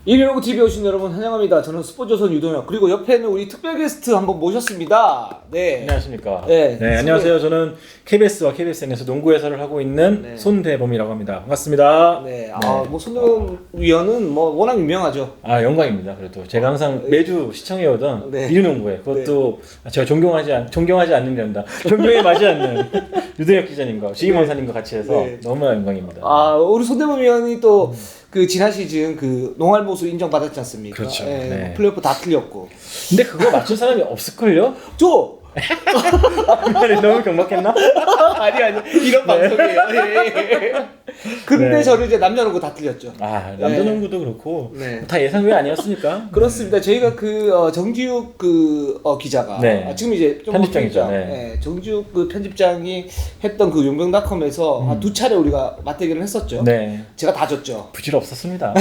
119 TV에 오신 여러분 환영합니다. 저는 스포츠조선 유동혁, 그리고 옆에는 우리 특별 게스트 한번 모셨습니다. 네. 안녕하십니까. 네. 안녕하세요. 저는 KBS와 KBSN에서 농구 해설을 하고 있는 네. 손대범이라고 합니다. 반갑습니다. 네. 손대범 위원은 뭐 워낙 유명하죠. 영광입니다. 그래도 제가 항상 매주 시청해오던 네. 미르농구에 그것도 제가 존경하지 않는 데란다. 존경에 맞지 않는 유동혁 기자님과 지임원사님과 같이 해서 네. 너무나 영광입니다. 우리 손대범 위원이 또 그 지난 시즌 그 농알모수 인정받았지 않습니까? 그렇죠. 네. 네. 플레이오프 다 틀렸고. 근데 그거 맞춘 사람이 없을걸요? 너무 경박했나? 아니 이런 방송이에요. 예. 근데 네. 저는 이제 남녀농구 다 틀렸죠. 남자농구도 그렇고 네. 다 예상외 아니었으니까. 그렇습니다. 저희가 정지욱 기자가 네. 지금 이제 좀 편집장이죠. 네. 정지욱 그 편집장이 했던 그 용병닷컴에서 한 두 차례 우리가 맞대결을 했었죠. 네. 제가 다 졌죠. 부질없었습니다.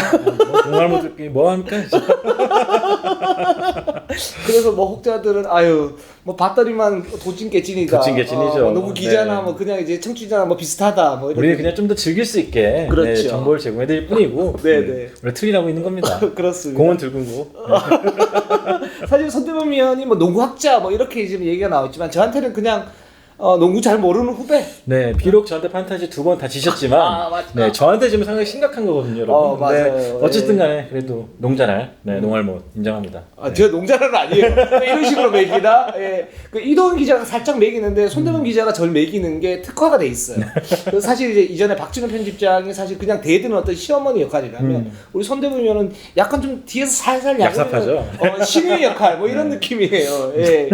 정말 뭐 합니까? 그래서 뭐 혹자들은 뭐 봤더니만 도찐개찐이다. 도찐개찐이죠. 농구 기자나 네. 뭐 그냥 이제 청취자나 뭐 비슷하다. 뭐 이렇게. 우리는 그냥 좀 더 즐길 수 있게 그렇죠. 정보를 제공해드릴 뿐이고 네. 원래 틀리라고 있는 겁니다. 그렇습니다. 공은 들고 사실 손대범 위원이 뭐 농구학자 뭐 이렇게 지금 얘기가 나왔지만 저한테는 그냥 농구 잘 모르는 후배. 네, 비록 저한테 판타지 2번 다 지셨지만 맞다. 네, 저한테 지금 상당히 심각한 거거든요, 여러분. 맞아요. 어쨌든 간에 그래도 농자날, 농알못 인정합니다. 제가 농자는 아니에요. 이런 식으로 매기다. 예. 그 이동훈 기자가 살짝 매기는데 손대범 기자가 절 매기는 게 특화가 돼 있어요. 그래서 사실 이제 이전에 박진우 편집장이 사실 그냥 대드는 어떤 시어머니 역할이라면 우리 손대범 위원은 약간 좀 뒤에서 살살 약삽하죠. 신의 역할 뭐 이런 느낌이에요. 예.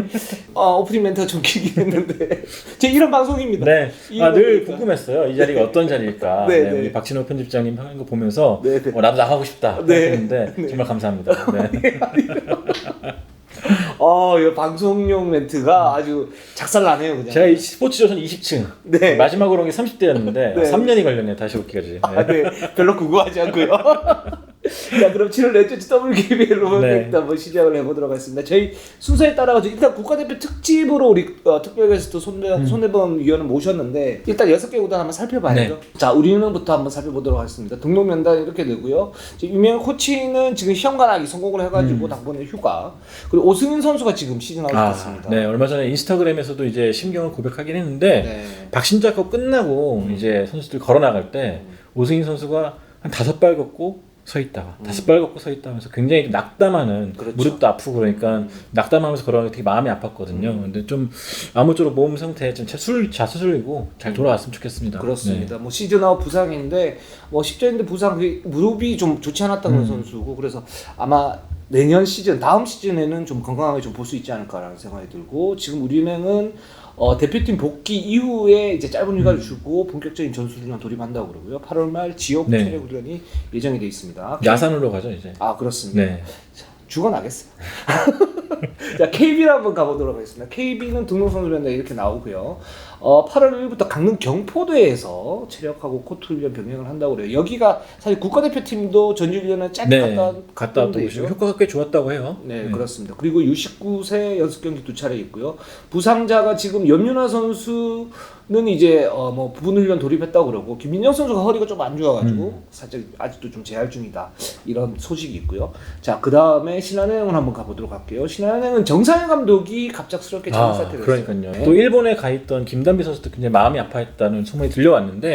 오프닝 멘트가 좀 길긴 했는데 제 이런 방송입니다. 네. 늘 궁금했어요. 이 자리가 어떤 자리일까. 네, 우리 박진호 편집장님 하는 거 보면서 네. 나도 나가고 싶다 네. 했는데 정말 감사합니다. 네. 이 방송용 멘트가 아주 작살나네요, 그냥. 제가 이 스포츠조선 20층 네. 마지막으로 온 게 30대였는데 네. 3년이 걸렸네요. 다시 오기까지. 네. 별로 궁금하지 않고요. 자, 그럼 7월 넷째 WKBL 로맨 한번 시작을 해보도록 하겠습니다. 저희 순서에 따라가지고 일단 국가대표 특집으로 우리 특별 게스트 손대범 위원을 모셨는데 일단 6개 구단 한번 살펴봐야죠. 네. 자, 우리은행부터 한번 살펴보도록 하겠습니다. 등록 명단 이렇게 되고요. 유명 코치는 지금 시험관하기 성공을 해가지고 당분간 휴가. 그리고 오승인 선수가 지금 시즌 아웃 됐습니다. 네, 얼마 전에 인스타그램에서도 이제 심경을 고백하긴 했는데 네. 박신자컵 끝나고 이제 선수들 걸어 나갈 때 오승인 선수가 한 5발 걷고 서 있다가 5발 걷고 서 있다 하면서 굉장히 좀 낙담하는 그렇죠. 무릎도 아프고 그러니까 낙담하면서 걸어가는 게 되게 마음이 아팠거든요. 근데 좀 아무쪼록 몸 상태 좀 자수술이고 잘 돌아왔으면 좋겠습니다. 그렇습니다. 뭐 시즌 아웃 부상인데 뭐 십자인대 부상 무릎이 좀 좋지 않았다는 선수고 그래서 아마 내년 시즌 다음 시즌에는 좀 건강하게 좀 볼 수 있지 않을까라는 생각이 들고 지금 우리은행은 대표팀 복귀 이후에 이제 짧은 휴가를 주고 본격적인 전술훈련 돌입한다고 그러고요. 8월 말 지역 네. 체력 훈련이 예정이 돼 있습니다. 야산으로 가죠 이제. 그렇습니다. 네. 죽어나겠어요. 자, KB를 한번 가보도록 하겠습니다. KB는 등록선수연대 이렇게 나오고요. 8월 1일부터 강릉 경포대에서 체력하고 코트 훈련 병행을 한다고 그래요. 여기가 사실 국가대표팀도 전지훈련을 짧게 갔다 왔고 효과가 꽤 좋았다고 해요. 네, 그렇습니다. 그리고 U19세 연습 경기 2차례 있고요. 부상자가 지금 염윤아 선수는 이제 뭐 부분 훈련 돌입했다고 그러고 김민영 선수가 허리가 좀 안 좋아가지고 살짝 아직도 좀 재활 중이다 이런 소식이 있고요. 자, 그 다음에 신한은행을 한번 가보도록 할게요. 신한은행은 정상현 감독이 갑작스럽게 전역 사퇴를 했어요. 그러니까요. 네. 또 일본에 가 있던 김단비 선수도 굉장히 마음이 아파했다는 소문이 들려왔는데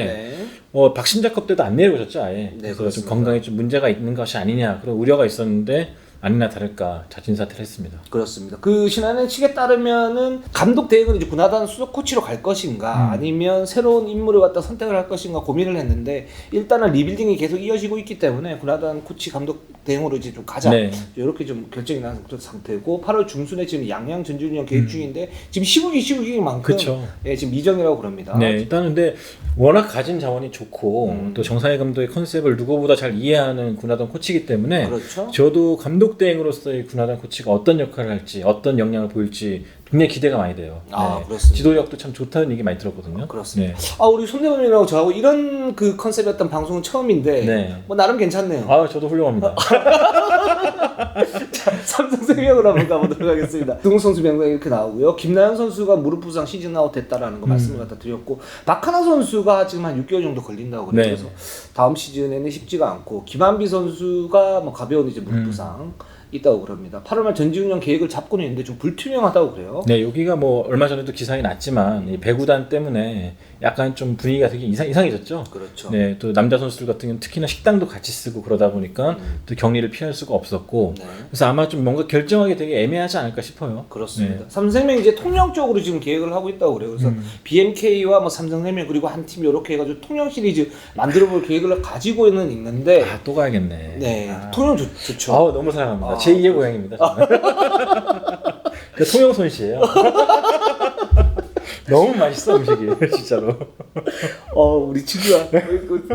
네. 박신자컵 때도 안 내려오셨죠 아예. 네, 그래서 그렇습니다. 좀 건강에 좀 문제가 있는 것이 아니냐 그런 우려가 있었는데 아니나 다를까 자진 사퇴를 했습니다. 그렇습니다. 그 신한은행 측에 따르면은 감독 대행은 이제 군하단 수석 코치로 갈 것인가 아니면 새로운 인물을 갖다 선택을 할 것인가 고민을 했는데 일단은 리빌딩이 계속 이어지고 있기 때문에 군하단 코치 감독 대행으로 이제 좀 가자 이렇게 좀 결정이 난 상태고 8월 중순에 지금 양양 전지훈련 계획 중인데 지금 시국이 만큼 지금 미정이라고 그럽니다. 네, 일단은 근데 워낙 가진 자원이 좋고 또 정상회 감독의 컨셉을 누구보다 잘 이해하는 군하단 코치이기 때문에 그렇죠. 저도 감독 대행으로서의 군하단 코치가 어떤 역할을 할지 어떤 역량을 보일지 굉장히 기대가 많이 돼요. 그렇습니다. 지도력도 참 좋다는 얘기 많이 들었거든요. 그렇습니다. 우리 손대범이라고 저하고 이런 그 컨셉이었던 방송은 처음인데 뭐 나름 괜찮네요. 저도 훌륭합니다. 삼성생명으로 한번 가보도록 하겠습니다. 등록 선수 명단이 이렇게 나오고요. 김나연 선수가 무릎 부상 시즌 아웃 됐다라는 거 말씀을 갖다 드렸고, 박하나 선수가 지금 한 6개월 정도 걸린다고 그래요. 네. 그래서 다음 시즌에는 쉽지가 않고, 김한비 선수가 뭐 가벼운 이제 무릎 부상 있다고 그럽니다. 8월 말 전지훈련 계획을 잡고는 있는데 좀 불투명하다고 그래요. 네, 여기가 뭐 얼마 전에도 기사가 났지만 이 배구단 때문에 약간 좀 분위기가 되게 이상해졌죠. 그렇죠. 네, 또 남자 선수들 같은 경우는 특히나 식당도 같이 쓰고 그러다 보니까 또 격리를 피할 수가 없었고, 네. 그래서 아마 좀 뭔가 결정하기 되게 애매하지 않을까 싶어요. 그렇습니다. 네. 삼성생명이 이제 통영적으로 지금 계획을 하고 있다고 그래요. 그래서 BMK와 뭐 삼성생명 그리고 한 팀 이렇게 해가지고 통영 시리즈 만들어볼 계획을 가지고는 있는데, 아, 또 가야겠네. 네, 아. 통영 좋죠. 아우, 너무 사랑합니다. 아. 제2의 고향입니다. 그 통영 손씨예요. 너무 맛있어 음식이 진짜로. 우리 친구야,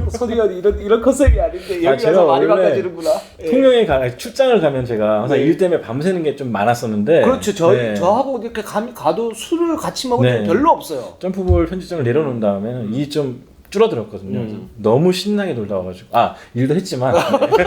선의원이 이런 컨셉이 아닌데 여기 제가 와서 많이 원래 바꿔주는구나. 예. 통영에 출장을 가면 제가 항상 네. 일 때문에 밤새는 게 좀 많았었는데. 그렇죠. 네. 저하고 이렇게 가도 술을 같이 먹을 때 네. 별로 없어요. 점프볼 편집장을 내려놓은 다음에는 일이 좀 줄어들었거든요. 그래서 너무 신나게 놀다 와가지고 일도 했지만 네.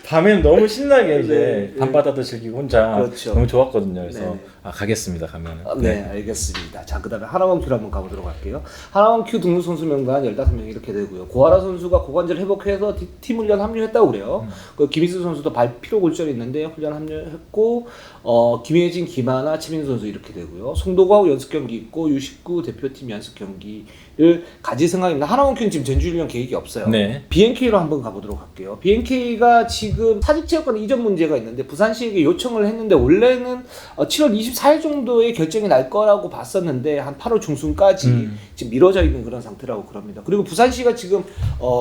밤엔 너무 신나게 이제 네. 밤바다도 즐기고 혼자 그렇죠. 너무 좋았거든요. 그래서 네. 가겠습니다 가면은. 네, 알겠습니다. 자, 그 다음에 하나원 큐를 한번 가보도록 할게요. 하나원 큐 등록 선수 명단 15명 이렇게 되고요. 고하라 선수가 고관절 회복해서 팀 훈련 합류했다고 그래요. 그 김희수 선수도 발 피로 골절이 있는데 훈련 합류했고, 김혜진, 김하나, 최민수 선수 이렇게 되고요. 송도구하고 연습 경기 있고, U19 대표팀 연습 경기를 가질 생각입니다. 하나원 큐는 지금 전주 훈련 계획이 없어요. 네. BNK로 한번 가보도록 할게요. BNK가 지금 사직체육관 이전 문제가 있는데 부산시에게 요청을 했는데 원래는 7월 24일 정도에 결정이 날 거라고 봤었는데 한 8월 중순까지 지금 미뤄져 있는 그런 상태라고 그럽니다. 그리고 부산시가 지금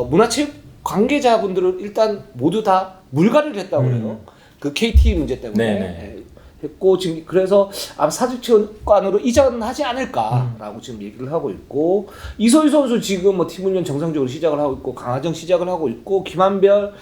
문화체육 관계자분들을 일단 모두 다 물갈이를 했다고 그래요. 그 KT 문제 때문에. 네네. 했고 지금 그래서 아마 사직체육관으로 이전하지 않을까라고 지금 얘기를 하고 있고, 이소희 선수 지금 뭐 팀 훈련 정상적으로 시작을 하고 있고, 강하정 시작을 하고 있고, 김한별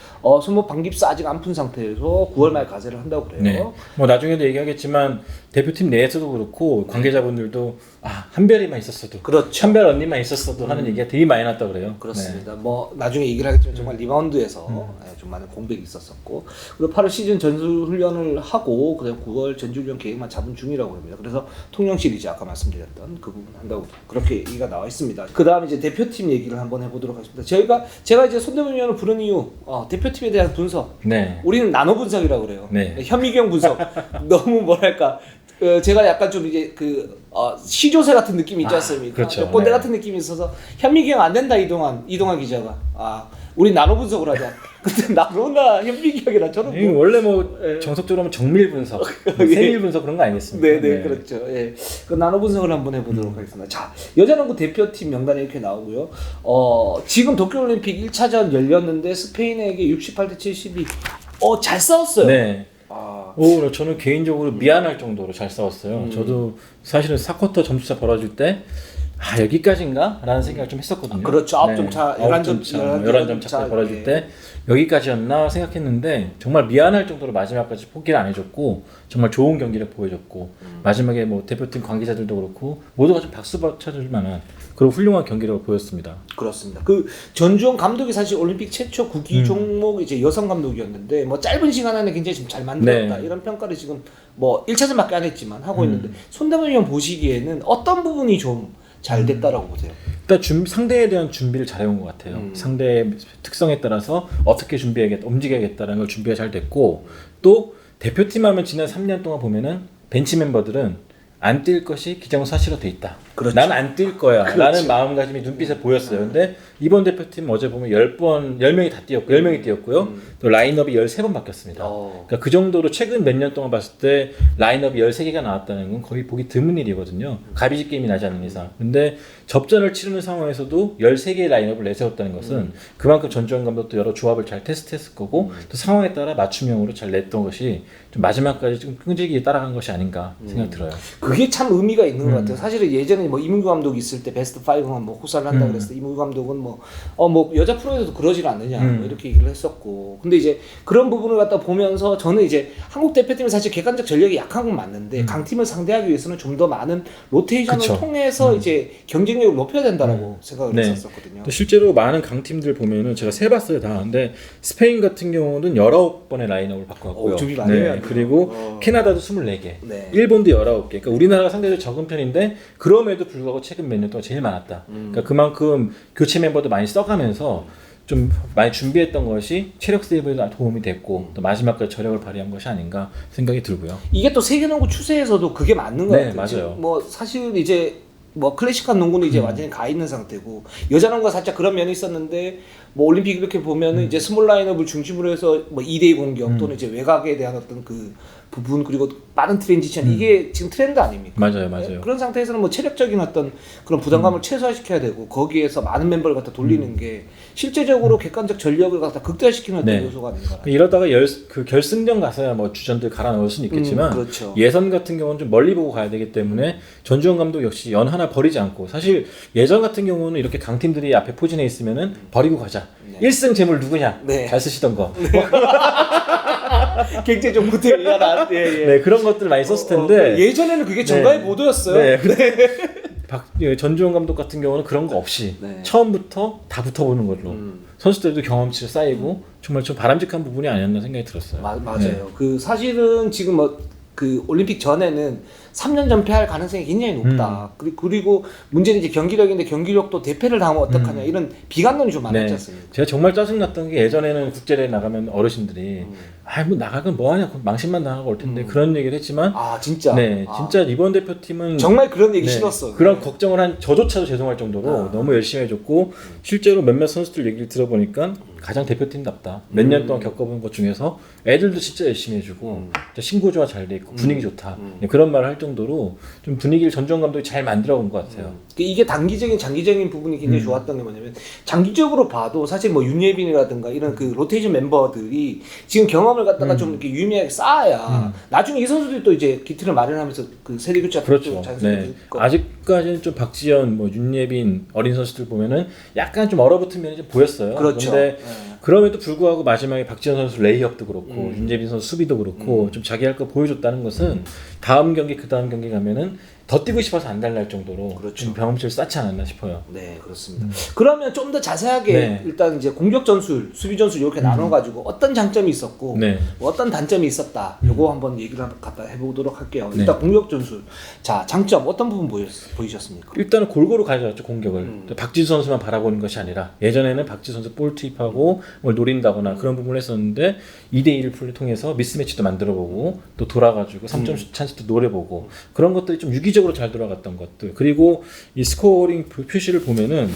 손목 방깁사 아직 안 푼 상태에서 9월 말 가세를 한다고 그래요. 네. 뭐 나중에도 얘기하겠지만 대표팀 내에서도 그렇고 관계자분들도 한별이만 있었어도, 그렇죠. 한별 언니만 있었어도 하는 얘기가 되게 많이 났다 그래요. 그렇습니다. 뭐 나중에 얘기를 하겠지만 정말 리바운드에서 좀 많은 공백이 있었었고, 그리고 8월 시즌 전술 훈련을 하고 그다음 9월 전주 훈련 계획만 잡은 중이라고 합니다. 그래서 통영 시리즈 아까 말씀드렸던 그 부분 한다고 그렇게 얘기가 나와 있습니다. 그다음 이제 대표팀 얘기를 한번 해보도록 하겠습니다. 제가 이제 손대문 위원을 부른 이유, 대표팀에 대한 분석. 네. 우리는 나노 분석이라고 그래요. 네. 현미경 분석. 너무 뭐랄까. 제가 약간 좀 이제 시조새 같은 느낌이 있지 않습니까? 그렇죠. 꼰대 네. 같은 느낌이 있어서 현미경 안 된다 이동환 기자가. 우리 나노 분석을 하자. 근데 나노나 현미경이나 저는 이거 원래 정석적으로 하면 정밀 분석, 세밀 분석 그런 거 아니겠습니까? 네, 그렇죠. 예. 그 나노 분석을 한번 해보도록 하겠습니다. 자, 여자농구 대표팀 명단이 이렇게 나오고요. 지금 도쿄올림픽 1차전 열렸는데 스페인에게 68대 72. 잘 싸웠어요. 네. 저는 개인적으로 미안할 정도로 잘 싸웠어요. 저도 사실은 4쿼터 점수차 벌어질 때 여기까지인가? 라는 생각을 좀 했었거든요. 그렇죠. 9점 차, 11점 차까지 벌어질 예. 때 여기까지였나 생각했는데 정말 미안할 정도로 마지막까지 포기를 안 해줬고 정말 좋은 경기를 보여줬고 마지막에 뭐 대표팀 관계자들도 그렇고 모두가 좀 박수 쳐줄 만한 그런 훌륭한 경기력을 보였습니다. 그렇습니다. 그 전주영 감독이 사실 올림픽 최초 국기 종목 이제 여성 감독이었는데 뭐 짧은 시간 안에 굉장히 좀 잘 만들었다 네. 이런 평가를 지금 뭐 1차전밖에 안 했지만 하고 있는데, 손대문 위원 보시기에는 어떤 부분이 좀 잘 됐다라고 보세요? 일단 상대에 대한 준비를 잘해온 것 같아요. 상대의 특성에 따라서 어떻게 움직여야겠다라는 걸 준비가 잘 됐고, 또 대표팀 하면 지난 3년 동안 보면은 벤치 멤버들은 안 뛸 것이 기정사실화 돼 있다. 그렇죠. 난 안 뛸 거야. 그렇죠. 라는 마음가짐이 눈빛에 보였어요. 근데 이번 대표팀 어제 보면 10명이 다 뛰었고, 10명이 뛰었고요. 또 라인업이 13번 바뀌었습니다. 그러니까 그 정도로 최근 몇 년 동안 봤을 때 라인업이 13개가 나왔다는 건 거의 보기 드문 일이거든요. 가비지 게임이 나지 않는 이상. 근데 접전을 치르는 상황에서도 13개의 라인업을 내세웠다는 것은 그만큼 전주현 감독도 여러 조합을 잘 테스트했을 거고, 또 상황에 따라 맞춤형으로 잘 냈던 것이 좀 마지막까지 좀 끈질기게 따라간 것이 아닌가 생각이 들어요. 그게 참 의미가 있는 것 같아요. 사실은 예전에 예전에 뭐 이문규 감독이 있을 때 베스트 5만 뭐 호사를 한다 그랬을 때 이문규 감독은 뭐 여자 프로에서도 그러질 않느냐 뭐 이렇게 얘기를 했었고 근데 이제 그런 부분을 갖다 보면서 저는 이제 한국 대표팀이 사실 객관적 전력이 약한 건 맞는데 강팀을 상대하기 위해서는 좀 더 많은 로테이션을 그쵸. 통해서 이제 경쟁력을 높여야 된다라고 생각을 했었거든요. 실제로 많은 강팀들 보면은 제가 세봤어요 다. 근데 스페인 같은 경우는 19번의 라인업을 바꿔왔고요. 준비 많이 해야 돼요. 그리고 캐나다도 24개, 네. 일본도 19개. 그러니까 우리나라가 상대적으로 적은 편인데 그럼에도 불구하고 최근 몇 년 동안 제일 많았다. 그러니까 그만큼 교체 멤버도 많이 써가면서 좀 많이 준비했던 것이 체력 세이브에 도움이 됐고 또 마지막까지 저력을 발휘한 것이 아닌가 생각이 들고요. 이게 또 세계농구 추세에서도 그게 맞는 것 네, 같아요. 맞아요. 지금 뭐 사실 이제 뭐 클래식한 농구는 이제 완전히 가 있는 상태고 여자 농구가 살짝 그런 면이 있었는데 뭐 올림픽 이렇게 보면은 이제 스몰 라인업을 중심으로 해서 뭐 2대2 공격 또는 이제 외곽에 대한 어떤 그 부분 그리고 빠른 트랜지션 이게 지금 트렌드 아닙니까? 맞아요. 그런 상태에서는 뭐 체력적인 어떤 그런 부담감을 최소화시켜야 되고 거기에서 많은 멤버를 갖다 돌리는 게 실제적으로 객관적 전력을 갖다 극대화시키는 어떤 요소가 아닌가. 이러다가 그 결승전 가서야 뭐 주전들 갈아 넣을 수는 있겠지만 그렇죠. 예선 같은 경우는 좀 멀리 보고 가야 되기 때문에 전주현 감독 역시 연 하나 버리지 않고 사실 예전 같은 경우는 이렇게 강팀들이 앞에 포진해 있으면은 버리고 가자. 1승 재물 누구냐? 네. 잘 쓰시던 거. 굉장히 좀 구태가 나한테 네, 그런 것들 많이 썼을 텐데 예전에는 그게 정가의 모도였어요. 네. 전주현 감독 같은 경우는 그런 거 없이 처음부터 다 붙어보는 걸로 선수들도 경험치를 쌓이고 정말 좀 바람직한 부분이 아니었나 생각이 들었어요. 맞아요. 네. 그 사실은 지금 뭐 그 올림픽 전에는 3년 전패할 가능성이 굉장히 높다. 그리고 문제는 이제 경기력인데 경기력도 대패를 당하면 어떡하냐 이런 비관론이 좀 많았지 않습니까? 제가 정말 짜증났던 게 예전에는 국제대회 나가면 어르신들이 뭐 나가면 뭐하냐 망신만 당하고 올 텐데 그런 얘기를 했지만 진짜 진짜 이번 대표팀은 정말 그런 얘기 싫었어. 그런 걱정을 한 저조차도 죄송할 정도로 너무 열심히 해줬고 실제로 몇몇 선수들 얘기를 들어보니까 가장 대표팀답다. 몇 년 동안 겪어본 것 중에서 애들도 진짜 열심히 해주고 진짜 신구조화 잘 돼 있고 분위기 좋다. 그런 말을 할 정도로 좀 분위기를 전주현 감독이 잘 만들어온 것 같아요. 이게 단기적인 장기적인 부분이 굉장히 좋았던 게 뭐냐면 장기적으로 봐도 사실 뭐 윤예빈이라든가 이런 그 로테이션 멤버들이 지금 경험을 갖다가 좀 이렇게 유의미하게 쌓아야 나중에 이 선수들이 또 이제 기틀을 마련하면서 그 세대 교체가 그렇죠. 자연스럽게 아직까지는 좀 박지현, 뭐 윤예빈 어린 선수들 보면은 약간 좀 얼어붙은 면이 좀 보였어요. 그렇죠. 근데 그럼에도 불구하고 마지막에 박지현 선수 레이업도 그렇고 윤예빈 선수 수비도 그렇고 좀 자기 할 거 보여줬다는 것은 다음 경기 그 다음 경기 가면은 더 뛰고 싶어서 안 달날 정도로 좀 경험치를 쌓지 않았나 싶어요. 네, 그렇습니다. 그러면 좀 더 자세하게 일단 이제 공격 전술, 수비 전술 이렇게 나눠가지고 어떤 장점이 있었고 뭐 어떤 단점이 있었다. 요거 한번 얘기를 갖다 해보도록 할게요. 일단 공격 전술. 자, 장점 어떤 부분 보이셨습니까? 일단은 골고루 가져갔죠 공격을. 박지수 선수만 바라보는 것이 아니라 예전에는 박지수 선수 볼 투입하고 뭘 노린다거나 그런 부분을 했었는데 2대1 플레이 통해서 미스매치도 만들어보고 또 돌아가지고 3점 슛 찬스도 노려보고 그런 것들이 좀 유기적으로 잘 돌아갔던 것들. 그리고 이 스코어링 표시를 보면은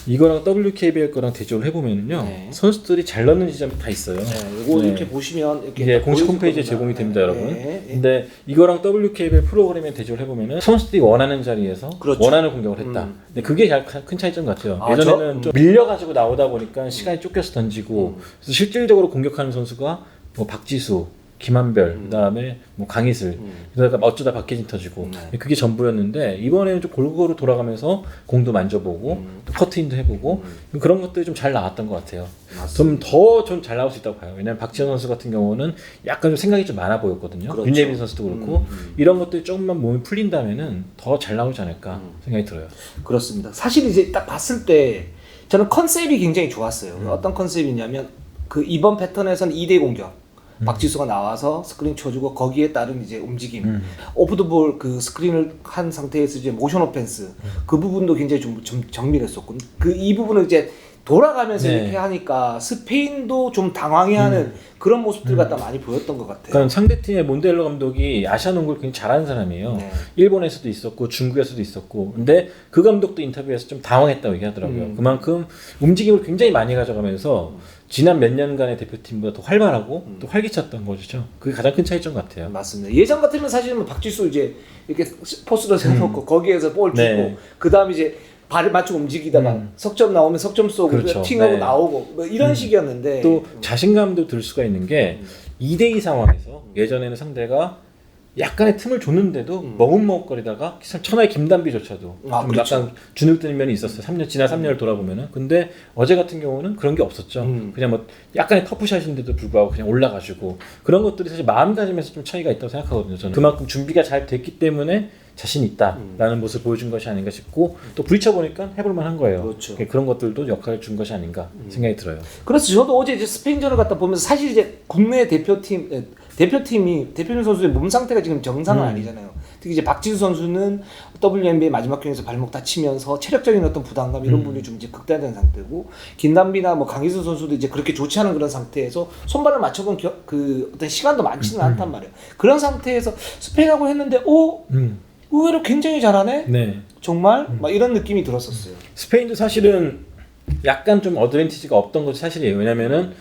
이거랑 WKBL 거랑 대조를 해보면은요 선수들이 잘 넣는 지점이 다 있어요. 이거 이렇게 보시면 이렇게 공식 홈페이지에 제공이 됩니다, 여러분. 근데 이거랑 WKBL 프로그램에 대조를 해보면은 선수들이 원하는 자리에서 원하는 공격을 했다. 근데 그게 큰 차이점 같아요. 예전에는 좀 밀려가지고 나오다 보니까 시간이 쫓겨서 던지고 그래서 실질적으로 공격하는 선수가 뭐 박지수, 김한별, 그다음에 뭐 강희슬, 그러다가 어쩌다 박혜진 터지고 그게 전부였는데 이번에는 좀 골고루 돌아가면서 공도 만져보고 또 커트인도 해보고 그런 것들이 좀 잘 나왔던 것 같아요. 좀 더 좀 잘 나올 수 있다고 봐요. 왜냐면 박지현 선수 같은 경우는 약간 좀 생각이 좀 많아 보였거든요. 윤예빈 선수도 그렇고 이런 것들이 조금만 몸이 풀린다면은 더 잘 나오지 않을까 생각이 들어요. 그렇습니다. 사실 이제 딱 봤을 때 저는 컨셉이 굉장히 좋았어요. 어떤 컨셉이냐면 그 이번 패턴에서는 2대 공격. 박지수가 나와서 스크린 쳐주고 거기에 따른 이제 움직임, 오프 더 볼 그 스크린을 한 상태에서 이제 모션 오펜스 그 부분도 굉장히 좀 정밀했었고 이 부분을 이제 돌아가면서 이렇게 하니까 스페인도 좀 당황해하는 그런 모습들 갖다 많이 보였던 것 같아요. 그러니까 상대팀의 몬델로 감독이 아시아 농구를 굉장히 잘하는 사람이에요. 일본에서도 있었고 중국에서도 있었고 근데 그 감독도 인터뷰에서 좀 당황했다고 얘기하더라고요. 그만큼 움직임을 굉장히 많이 가져가면서 지난 몇 년간의 대표팀보다 더 활발하고 또 활기찼던 거죠. 그게 가장 큰 차이점 같아요. 맞습니다. 예전 같으면 사실 뭐 박지수 이제 이렇게 포스를 세워놓고 거기에서 볼 주고 그 다음 이제 발을 맞추고 움직이다가 석점 나오면 석점 쏘고 팅하고 나오고 뭐 이런 식이었는데 또 자신감도 들 수가 있는 게 2대2 상황에서 예전에는 상대가 약간의 틈을 줬는데도 머뭇머뭇거리다가 천하의 김단비조차도 아, 좀 그렇죠. 약간 주눅드는 면이 있었어요. 3년을 돌아보면은. 근데 어제 같은 경우는 그런 게 없었죠. 그냥 뭐 약간의 터프샷인데도 불구하고 그냥 올라가지고 그런 것들이 사실 마음가짐에서 좀 차이가 있다고 생각하거든요. 저는 그만큼 준비가 잘 됐기 때문에 자신 있다라는 모습을 보여준 것이 아닌가 싶고 또 부딪혀 보니까 해볼만한 거예요. 그렇죠. 그런 것들도 역할을 준 것이 아닌가 생각이 들어요. 그래서 저도 어제 이제 스페인전을 갖다 보면서 사실 이제 국내 대표팀 선수의 몸 상태가 지금 정상은 아니잖아요. 특히 이제 박지수 선수는 WNBA 마지막 경기에서 발목 다치면서 체력적인 어떤 부담감 이런 부분이 좀 이제 극대화된 상태고 김단비나 뭐 강희수 선수도 이제 그렇게 좋지 않은 그런 상태에서 손발을 맞춰본 그 어떤 시간도 많지는 않단 말이에요. 그런 상태에서 스페인하고 했는데 의외로 굉장히 잘하네. 네. 정말 막 이런 느낌이 들었었어요. 스페인도 사실은 약간 좀 어드밴티지가 없던 것이 사실이에요. 왜냐면은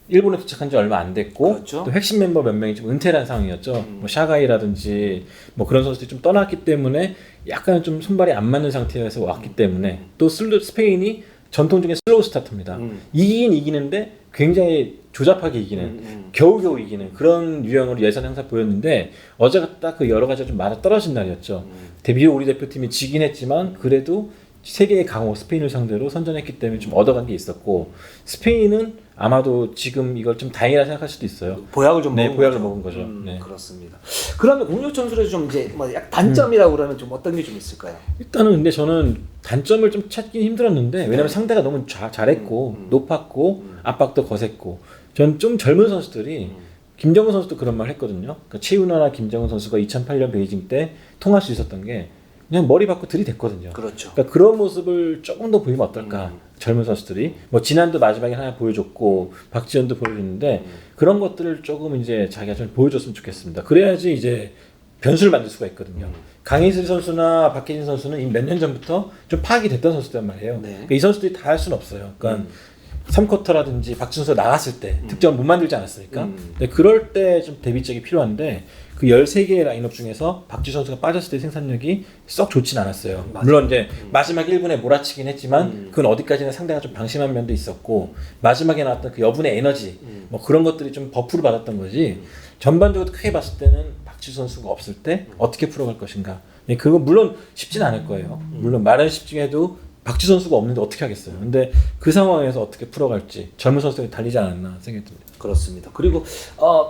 일본에 도착한 지 얼마 안 됐고 그렇죠. 또 핵심 멤버 몇 명이 좀 은퇴한 상황이었죠. 뭐 샤가이라든지 뭐 그런 선수들이 좀 떠났기 때문에 약간 좀 손발이 안 맞는 상태에서 왔기 때문에 또 스페인이 전통적인 슬로우 스타터입니다. 이기긴 이기는데 굉장히 조잡하게 이기는 겨우겨우 이기는 그런 유형으로 예선 항상 보였는데 어제가 딱 그 여러 가지가 좀 맞아 떨어진 날이었죠. 비록 우리 대표팀이 지긴 했지만 그래도 세계의 강호 스페인을 상대로 선전했기 때문에 좀 얻어간 게 있었고 스페인은 아마도 지금 이걸 좀 다행이라 생각할 수도 있어요. 보약을 좀 네, 먹은 보약을 거죠. 먹은 거죠. 네. 그렇습니다. 그러면 공격 전술에서 좀 이제 뭐 약 단점이라고 그러면 좀 어떤 게 좀 있을까요? 일단은 근데 저는 단점을 좀 찾기 힘들었는데 왜냐면 상대가 너무 잘했고 높았고 압박도 거셌고 전 좀 젊은 선수들이 김정은 선수도 그런 말 했거든요. 그러니까 최윤아나 김정은 선수가 2008년 베이징 때 통할 수 있었던 게 그냥 머리 받고 들이댔거든요. 그렇죠. 그러니까 그런 모습을 조금 더 보이면 어떨까? 젊은 선수들이 뭐 진한도 마지막에 하나 보여줬고 박지현도 보여줬는데 그런 것들을 조금 이제 자기가 좀 보여줬으면 좋겠습니다. 그래야지 이제 변수를 만들 수가 있거든요. 강희슬 선수나 박혜진 선수는 이미 몇 년 전부터 좀 파악이 됐던 선수단 말이에요. 네. 그러니까 이 선수들이 다 할 수는 없어요. 그러니까 3쿼터라든지 박지수 선수가 나갔을 때 득점을 못 만들지 않았습니까? 근데 그럴 때 좀 대비책이 필요한데 그 13개의 라인업 중에서 박지수 선수가 빠졌을 때 생산력이 썩 좋진 않았어요. 맞아요. 물론 이제 마지막 1분에 몰아치긴 했지만 그건 어디까지나 상대가 좀 방심한 면도 있었고 마지막에 나왔던 그 여분의 에너지 뭐 그런 것들이 좀 버프를 받았던 거지 전반적으로 크게 봤을 때는 박지수 선수가 없을 때 어떻게 풀어갈 것인가. 그거 물론 쉽진 않을 거예요. 물론 말은 쉽지 해도 박지수 선수가 없는데 어떻게 하겠어요. 근데 그 상황에서 어떻게 풀어갈지 젊은 선수들이 달리지 않았나 생각이 듭니다. 그렇습니다. 그리고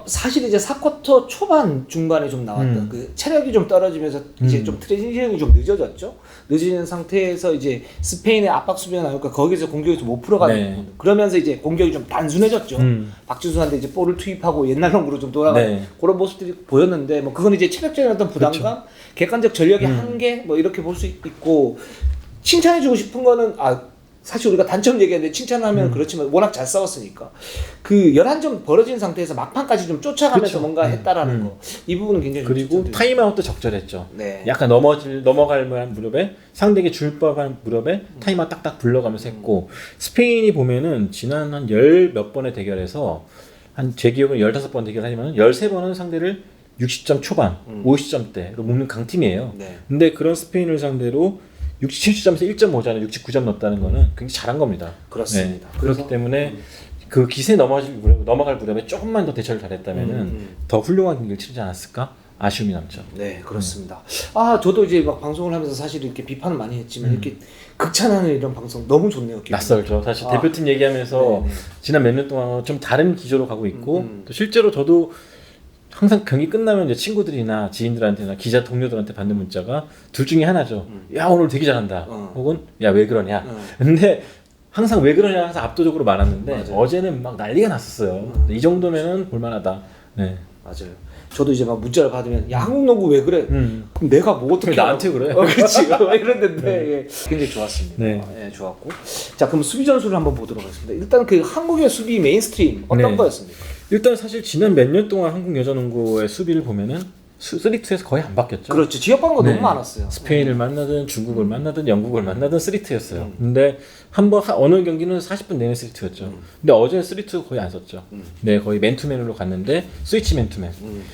사실 이제 4쿼터 초반 중반에 좀 나왔던 그 체력이 좀 떨어지면서 이제 좀 트랜지션이 좀 늦어졌죠. 늦어진 상태에서 이제 스페인의 압박 수비가 나오니까 거기서 공격이 좀 못 풀어가는 네. 부분. 그러면서 이제 공격이 좀 단순해졌죠. 박지수한테 이제 볼을 투입하고 옛날 농구로 좀 돌아가는 네. 그런 모습들이 보였는데 뭐 그건 이제 체력적인 어떤 부담감, 객관적 전력의 한계 뭐 이렇게 볼 수 있고 칭찬해주고 싶은 거는 사실 우리가 단점 얘기했는데 칭찬하면 그렇지만 워낙 잘 싸웠으니까 그 11점 벌어진 상태에서 막판까지 좀 쫓아가면서 그쵸. 뭔가 했다라는 거 이 부분은 굉장히 좀 그리고 칭찬드립니다. 타임아웃도 적절했죠. 네. 약간 넘어갈 만한 무렵에 상대에게 줄 법한 무렵에 타임아웃 딱딱 불러가면서 했고 스페인이 보면은 지난 한 열 몇 번의 대결에서 한 제 기억은 15번 대결하지만 13번은 상대를 60점 초반, 50점대로 묶는 강팀이에요. 네. 근데 그런 스페인을 상대로 70점에서 1점 모자는 69점 넣었다는 거는 굉장히 잘한 겁니다. 그렇습니다. 네. 그렇기 때문에 그 기세 넘어갈 무렵에 조금만 더 대처를 잘했다면은 더 훌륭한 경기를 치르지 않았을까? 아쉬움이 남죠. 네, 그렇습니다. 저도 이제 막 방송을 하면서 사실 이렇게 비판을 많이 했지만 이렇게 극찬하는 이런 방송 너무 좋네요. 기분이. 낯설죠. 사실 대표팀 얘기하면서 네네. 지난 몇 년 동안 좀 다른 기조로 가고 있고 또 실제로 저도 항상 경기 끝나면 이제 친구들이나 지인들한테나 기자 동료들한테 받는 문자가 둘 중에 하나죠. 야 오늘 되게 잘한다. 혹은 야 왜 그러냐. 근데 항상 왜 그러냐 항상 압도적으로 많았는데 맞아요. 어제는 막 난리가 났었어요. 이 정도면은 볼만하다. 네. 맞아요. 저도 이제 막 문자를 받으면 야 한국 농구 왜 그래? 그럼 내가 뭐 어떻게 나한테 알아? 그래? 그렇지. 이랬는데 예. 굉장히 좋았습니다. 네. 예, 좋았고. 자, 그럼 수비 전술을 한번 보도록 하겠습니다. 일단 그 한국의 수비 메인스트림 어떤 네. 거였습니까? 일단 사실 지난 몇 년 동안 한국 여자농구의 수비를 보면은 3-2에서 거의 안 바뀌었죠. 그렇죠. 지역 광고 네. 너무 많았어요. 스페인을 만나든 중국을 만나든 영국을 만나든 3-2였어요. 근데 한번 어느 경기는 40분 내내 3-2였죠. 근데 어제 3-2 거의 안 썼죠. 네, 거의 맨투맨으로 갔는데 스위치 맨투맨.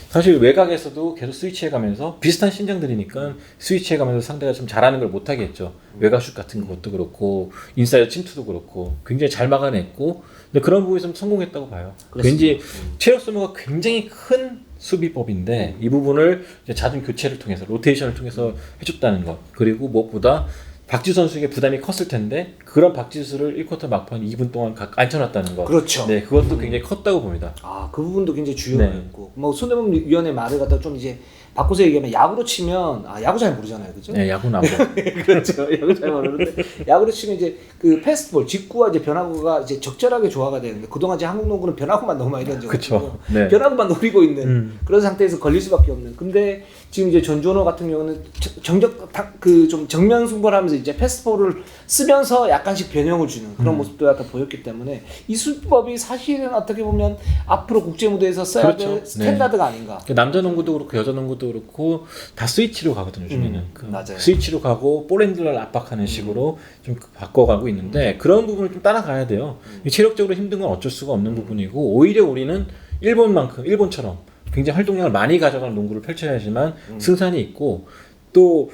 사실 외곽에서도 계속 스위치해가면서 비슷한 신장들이니까 스위치해가면서 상대가 좀 잘하는 걸 못하게 했죠. 외곽 슛 같은 것도 그렇고 인사이드 침투도 그렇고 굉장히 잘 막아냈고 근데 그런 부분에서 좀 성공했다고 봐요. 그렇습니다. 왠지 체력 소모가 굉장히 큰 수비법인데 이 부분을 이제 잦은 교체를 통해서 로테이션을 통해서 해줬다는 것. 그리고 무엇보다 박지수 선수에게 부담이 컸을 텐데 그런 박지수를 1쿼터 막판 2분 동안 앉혀놨다는 것. 그렇죠. 네, 그것도 굉장히 컸다고 봅니다. 아, 그 부분도 굉장히 중요했고 뭐 손대범 위원의 말을 갖다 좀 이제 바꿔서 얘기하면 야구로 치면 야구 잘 모르잖아요, 그죠? 네, 야구는 안 보고. 그렇죠. 야구 잘 모르는데 야구로 치면 이제 그 패스트볼 직구와 이제 변화구가 이제 적절하게 조화가 되는데 그동안 이제 한국 농구는 변화구만 너무 많이 던져가지고 그쵸. 네. 변화구만 노리고 있는 그런 상태에서 걸릴 수밖에 없는. 근데 지금 이제 전준호 같은 경우는 좀 정면 승부를 하면서 이제 패스트볼을 쓰면서 약간씩 변형을 주는 그런 모습도 약간 보였기 때문에 이 수법이 사실은 어떻게 보면 앞으로 국제 무대에서 써야 그렇죠. 될 스탠다드가 아닌가. 남자 농구도 그렇고 여자 농구도 그렇고 다 스위치로 가거든요, 요즘에는. 맞아요. 스위치로 가고 볼핸들러를 압박하는 식으로 좀 바꿔가고 있는데 그런 부분을 좀 따라가야 돼요. 체력적으로 힘든 건 어쩔 수가 없는 부분이고 오히려 우리는 일본처럼 굉장히 활동량을 많이 가져가는 농구를 펼쳐야지만 승산이 있고 또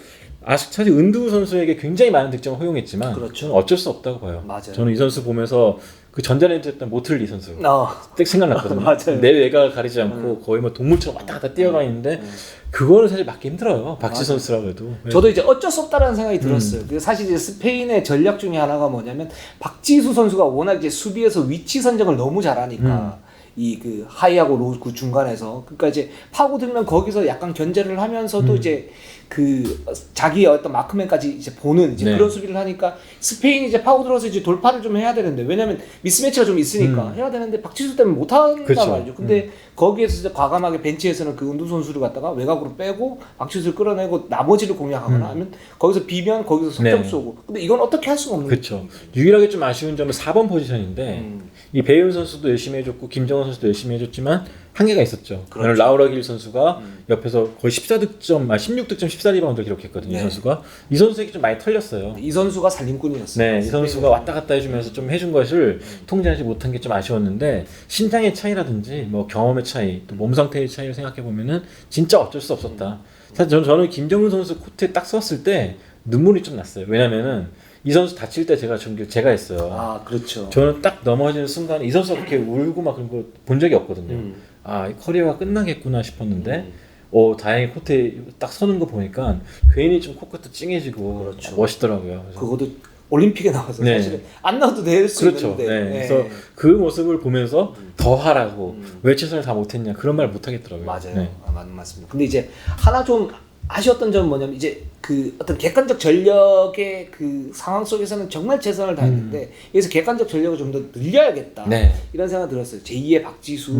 사실 은두 선수에게 굉장히 많은 득점을 허용했지만 그렇죠. 저는 어쩔 수 없다고 봐요. 맞아요. 저는 이 선수 보면서 그 전자랜드 했던 모틀리 선수 딱 생각났거든요. 맞아요. 내 외곽을 가리지 않고 거의 뭐 동물처럼 왔다 갔다 뛰어다니는데 그거는 사실 맞기 힘들어요. 박지 선수라고 해도. 저도 이제 어쩔 수 없다라는 생각이 들었어요. 그 사실 이제 스페인의 전략 중에 하나가 뭐냐면 박지수 선수가 워낙 이제 수비에서 위치 선정을 너무 잘하니까 이 그 하이하고 로우 그 중간에서 그러니까 이제 파고들면 거기서 약간 견제를 하면서도 이제 그 자기의 어떤 마크맨까지 이제 보는 이제 네. 그런 수비를 하니까 스페인이 이제 파고들어서 이제 돌파를 좀 해야 되는데 왜냐면 미스매치가 좀 있으니까 해야 되는데 박지수 때문에 못 한단 그렇죠. 말이죠. 근데 거기에서 이제 과감하게 벤치에서는 그 은두 선수를 갖다가 외곽으로 빼고 박지수를 끌어내고 나머지를 공략하거나 하면 거기서 비면 거기서 석점 네. 쏘고 근데 이건 어떻게 할 수가 없는 그렇죠. 유일하게 좀 아쉬운 점은 4번 포지션인데 이 배윤 선수도 열심히 해줬고 김정은 선수도 열심히 해줬지만 한계가 있었죠. 그렇죠. 라우라 길 선수가 옆에서 거의 14득점, 16득점, 14리바운드 기록했거든요. 네. 이 선수가 이 선수에게 좀 많이 털렸어요. 이 선수가 살림꾼이었어요. 네, 이 선수가 왔다 갔다 해주면서 좀 해준 것을 통제하지 못한 게 좀 아쉬웠는데 신장의 차이라든지 뭐 경험의 차이, 또 몸 상태의 차이를 생각해 보면은 진짜 어쩔 수 없었다. 사실 저는 김정은 선수 코트에 딱 섰을 때 눈물이 좀 났어요. 왜냐면은 이 선수 다칠 때 제가 했어요. 아, 그렇죠. 저는 딱 넘어지는 순간 이 선수가 그렇게 울고 막 그런 걸 본 적이 없거든요. 이 커리어가 끝나겠구나 싶었는데 다행히 코트에 딱 서는 거 보니까 괜히 좀 코끝도 찡해지고 그렇죠. 멋있더라고요. 그래서 그것도 올림픽에 나와서 네. 사실은 안 나와도 될 수 그렇죠. 있는데. 네. 그래서 그 모습을 보면서 더 하라고 왜 최선을 다 못했냐 그런 말 못하겠더라고요. 맞아요. 네. 맞습니다. 근데 이제 하나 좀 아쉬웠던 점은 뭐냐면 이제 그 어떤 객관적 전력의 그 상황 속에서는 정말 최선을 다했는데 여기서 객관적 전력을 좀 더 늘려야겠다. 네. 이런 생각 들었어요. 제2의 박지수,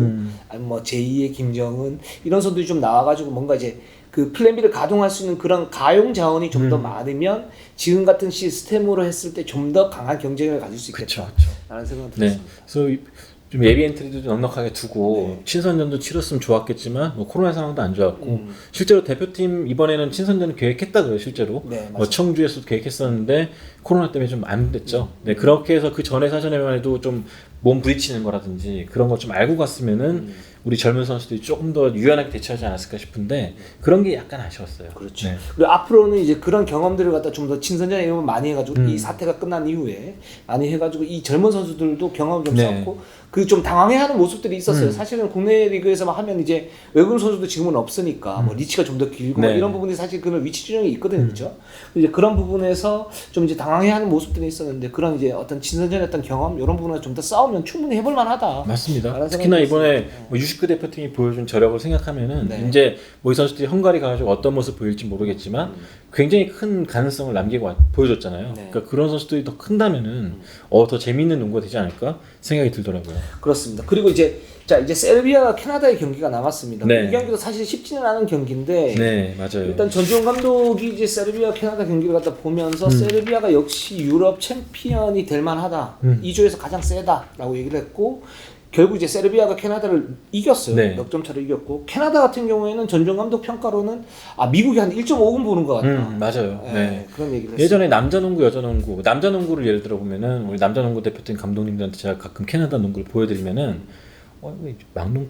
아니면 뭐 제2의 김정은 이런 선수들이 좀 나와가지고 뭔가 이제 그 플랜 B를 가동할 수 있는 그런 가용 자원이 좀 더 많으면 지금 같은 시스템으로 했을 때 좀 더 강한 경쟁력을 가질 수 있겠다. 라는 생각이 네. 들었습니다. 그래서 좀 예비 엔트리도 좀 넉넉하게 두고 친선전도 치렀으면 좋았겠지만 뭐 코로나 상황도 안 좋았고 실제로 대표팀 이번에는 친선전을 계획했다고요 실제로. 네, 뭐 청주에서도 계획했었는데 코로나 때문에 좀 안 됐죠. 네, 그렇게 해서 그 전에 사전에만 해도 좀 몸 부딪히는 거라든지 그런 거 좀 알고 갔으면은 우리 젊은 선수들이 조금 더 유연하게 대처하지 않았을까 싶은데 그런 게 약간 아쉬웠어요. 그렇죠. 네. 그리고 앞으로는 이제 그런 경험들을 갖다 좀 더 친선전에 이런 거 많이 해가지고 이 사태가 끝난 이후에 많이 해가지고 이 젊은 선수들도 경험을 좀 네. 쌓고 그 좀 당황해하는 모습들이 있었어요. 사실은 국내 리그에서만 하면 이제 외국 선수도 지금은 없으니까 뭐 리치가 좀 더 길고 네. 이런 부분이 사실 그런 위치 지정이 있거든요, 그렇죠? 이제 그런 부분에서 좀 이제 당황해하는 모습들이 있었는데 그런 이제 어떤 친선전의 어떤 경험 이런 부분을 좀 더 싸우면 충분히 해볼만하다. 맞습니다. 특히나 이번에 뭐 U19 대표팀이 보여준 저력을 생각하면은 네. 이제 뭐 이 선수들이 헝가리 가가지고 어떤 모습 보일지 모르겠지만 굉장히 큰 가능성을 남기고 보여줬잖아요. 네. 그러니까 그런 선수들이 더 큰다면은 더 재미있는 농구가 되지 않을까 생각이 들더라고요. 그렇습니다. 그리고 이제 세르비아와 캐나다의 경기가 남았습니다. 네. 이 경기도 사실 쉽지는 않은 경기인데 네, 맞아요. 일단 전주현 감독이 이제 세르비아 캐나다 경기를 갖다 보면서 세르비아가 역시 유럽 챔피언이 될 만하다. 2조에서 가장 세다라고 얘기를 했고 결국 이제 세르비아가 캐나다를 이겼어요. 네. 넉 점 차로 이겼고 캐나다 같은 경우에는 전주현 감독 평가로는 미국이 한 1.5분 보는 것 같다. 맞아요. 네. 그런 얘기를 했어요. 예전에 남자 농구, 여자 농구, 남자 농구를 예를 들어 보면은 우리 남자 농구 대표팀 감독님들한테 제가 가끔 캐나다 농구를 보여드리면은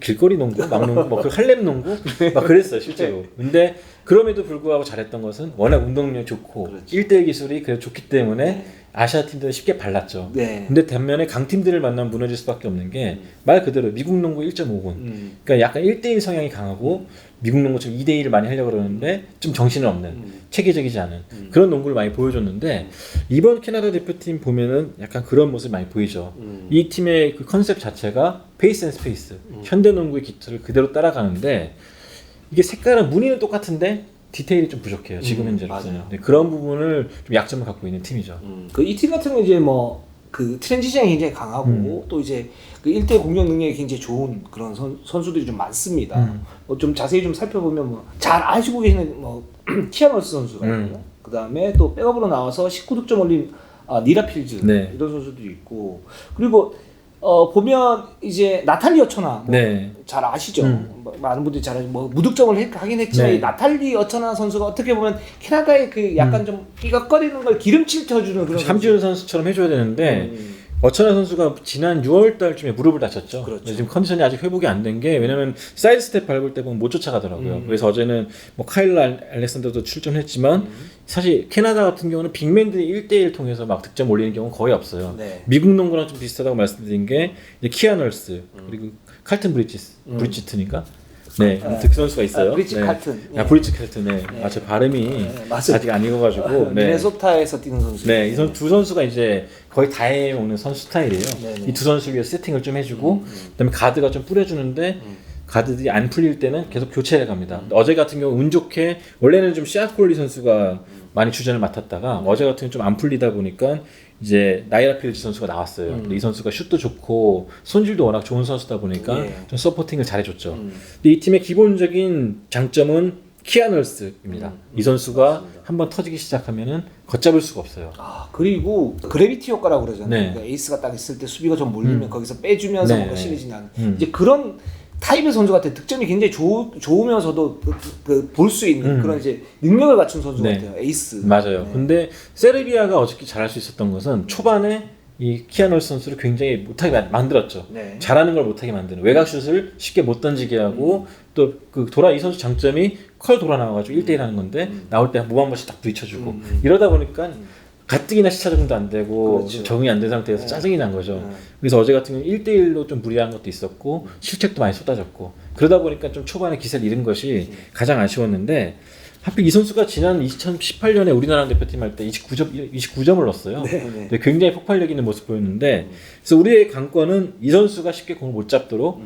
길거리 농구, 막농구, 뭐 그 할렘 농구 막 그랬어요 실제로. 근데 그럼에도 불구하고 잘했던 것은 워낙 운동력이 좋고 그렇지. 1대1 기술이 그래도 좋기 때문에 아시아 팀들은 쉽게 발랐죠. 네. 근데 반면에 강팀들을 만나면 무너질 수밖에 없는 게 말 그대로 미국 농구 1.5군. 그러니까 약간 1대1 성향이 강하고 미국 농구처럼 2대1을 많이 하려고 그러는데 좀 정신은 없는 체계적이지 않은 그런 농구를 많이 보여줬는데 이번 캐나다 대표팀 보면은 약간 그런 모습이 많이 보이죠. 이 팀의 그 컨셉 자체가 페이스 앤 스페이스 현대 농구의 기틀을 그대로 따라가는데 이게 색깔은 무늬는 똑같은데 디테일이 좀 부족해요. 지금 현재로서는. 네, 그런 부분을 좀 약점을 갖고 있는 팀이죠. 그 이 팀 같은 경우 이제 뭐 그 트랜지션이 굉장히 강하고 또 이제 그 1대 공격 능력이 굉장히 좋은 그런 선수들이 좀 많습니다. 뭐 좀 자세히 좀 살펴보면 뭐 잘 아시고 계시는 뭐 키아너스 선수가 있고요. 그 다음에 또 백업으로 나와서 19득점 올린 니라 필즈 네. 이런 선수도 있고 그리고 보면 이제 나탈리 어처나 뭐 네. 잘 아시죠? 뭐 많은 분들이 잘 아시죠. 뭐 무득점을 하긴 했지만 네. 이 나탈리 어처나 선수가 어떻게 보면 캐나다의 그 약간 좀 삐걱거리는 걸 기름칠 쳐주는 그런 함지훈 선수처럼 해줘야 되는데 어천하 선수가 지난 6월 달쯤에 무릎을 다쳤죠. 그렇죠. 지금 컨디션이 아직 회복이 안 된 게 왜냐면 사이드 스텝 밟을 때 보면 못 쫓아가더라고요. 그래서 어제는 뭐 카일 알렉산더도 출전했지만 사실 캐나다 같은 경우는 빅맨들이 1대1 통해서 막 득점 올리는 경우는 거의 없어요. 네. 미국 농구랑 좀 비슷하다고 말씀드린 게 이제 키아 널스 그리고 칼튼 브리지트니까 네, 그 선수가 있어요. 브리지 네. 칼튼. 예. 브리지 칼튼. 네. 네. 제 발음이 네, 맞아요. 아직 안 익어가지고. 네. 미네소타에서 뛰는 선수. 네, 이 두 선수가 이제 거의 다 해오는 선수 스타일이에요. 네네. 이 두 선수를 위해 세팅을 좀 해주고, 그다음에 가드가 좀 뿌려주는데, 가드들이 안 풀릴 때는 계속 교체를 갑니다. 어제 같은 경우 운 좋게 원래는 좀 시아콜리 선수가 많이 주전을 맡았다가 어제 같은 경우 좀 안 풀리다 보니까 이제 나이라 필즈 선수가 나왔어요. 근데 이 선수가 슛도 좋고 손질도 워낙 좋은 선수다 보니까 예. 좀 서포팅을 잘해줬죠. 근데 이 팀의 기본적인 장점은 키아널스입니다. 이 선수가 한번 터지기 시작하면은 걷잡을 수가 없어요. 그리고 그래비티 효과라고 그러잖아요. 네. 그러니까 에이스가 딱 있을 때 수비가 좀 몰리면 거기서 빼주면서 네. 뭔가 시리즈 나는 이제 그런 타입의 선수 같아요. 득점이 굉장히 좋으면서도 볼 수 있는 그런 이제 능력을 갖춘 선수 네. 같아요. 에이스. 맞아요. 네. 근데 세르비아가 어저께 잘할 수 있었던 것은 초반에 이 키아널스 선수를 굉장히 못하게 만들었죠. 네. 잘하는 걸 못하게 만드는 외곽슛을 쉽게 못 던지게 하고 또 그 이 선수 장점이 컬 돌아 나와가지고 1대1 하는 건데 나올 때 몸 한 번씩 딱 부딪혀주고 이러다 보니까 가뜩이나 시차 적응도 안 되고 그렇죠. 적응이 안 된 상태에서 짜증이 난 거죠. 그래서 어제 같은 경우 1대1로 좀 무리한 것도 있었고 실책도 많이 쏟아졌고 그러다 보니까 좀 초반에 기세를 잃은 것이 가장 아쉬웠는데 하필 이 선수가 지난 2018년에 우리나라 대표팀 할 때 29점을 넣었어요. 네. 근데 굉장히 폭발력 있는 모습 보였는데 그래서 우리의 관건은 이 선수가 쉽게 공을 못 잡도록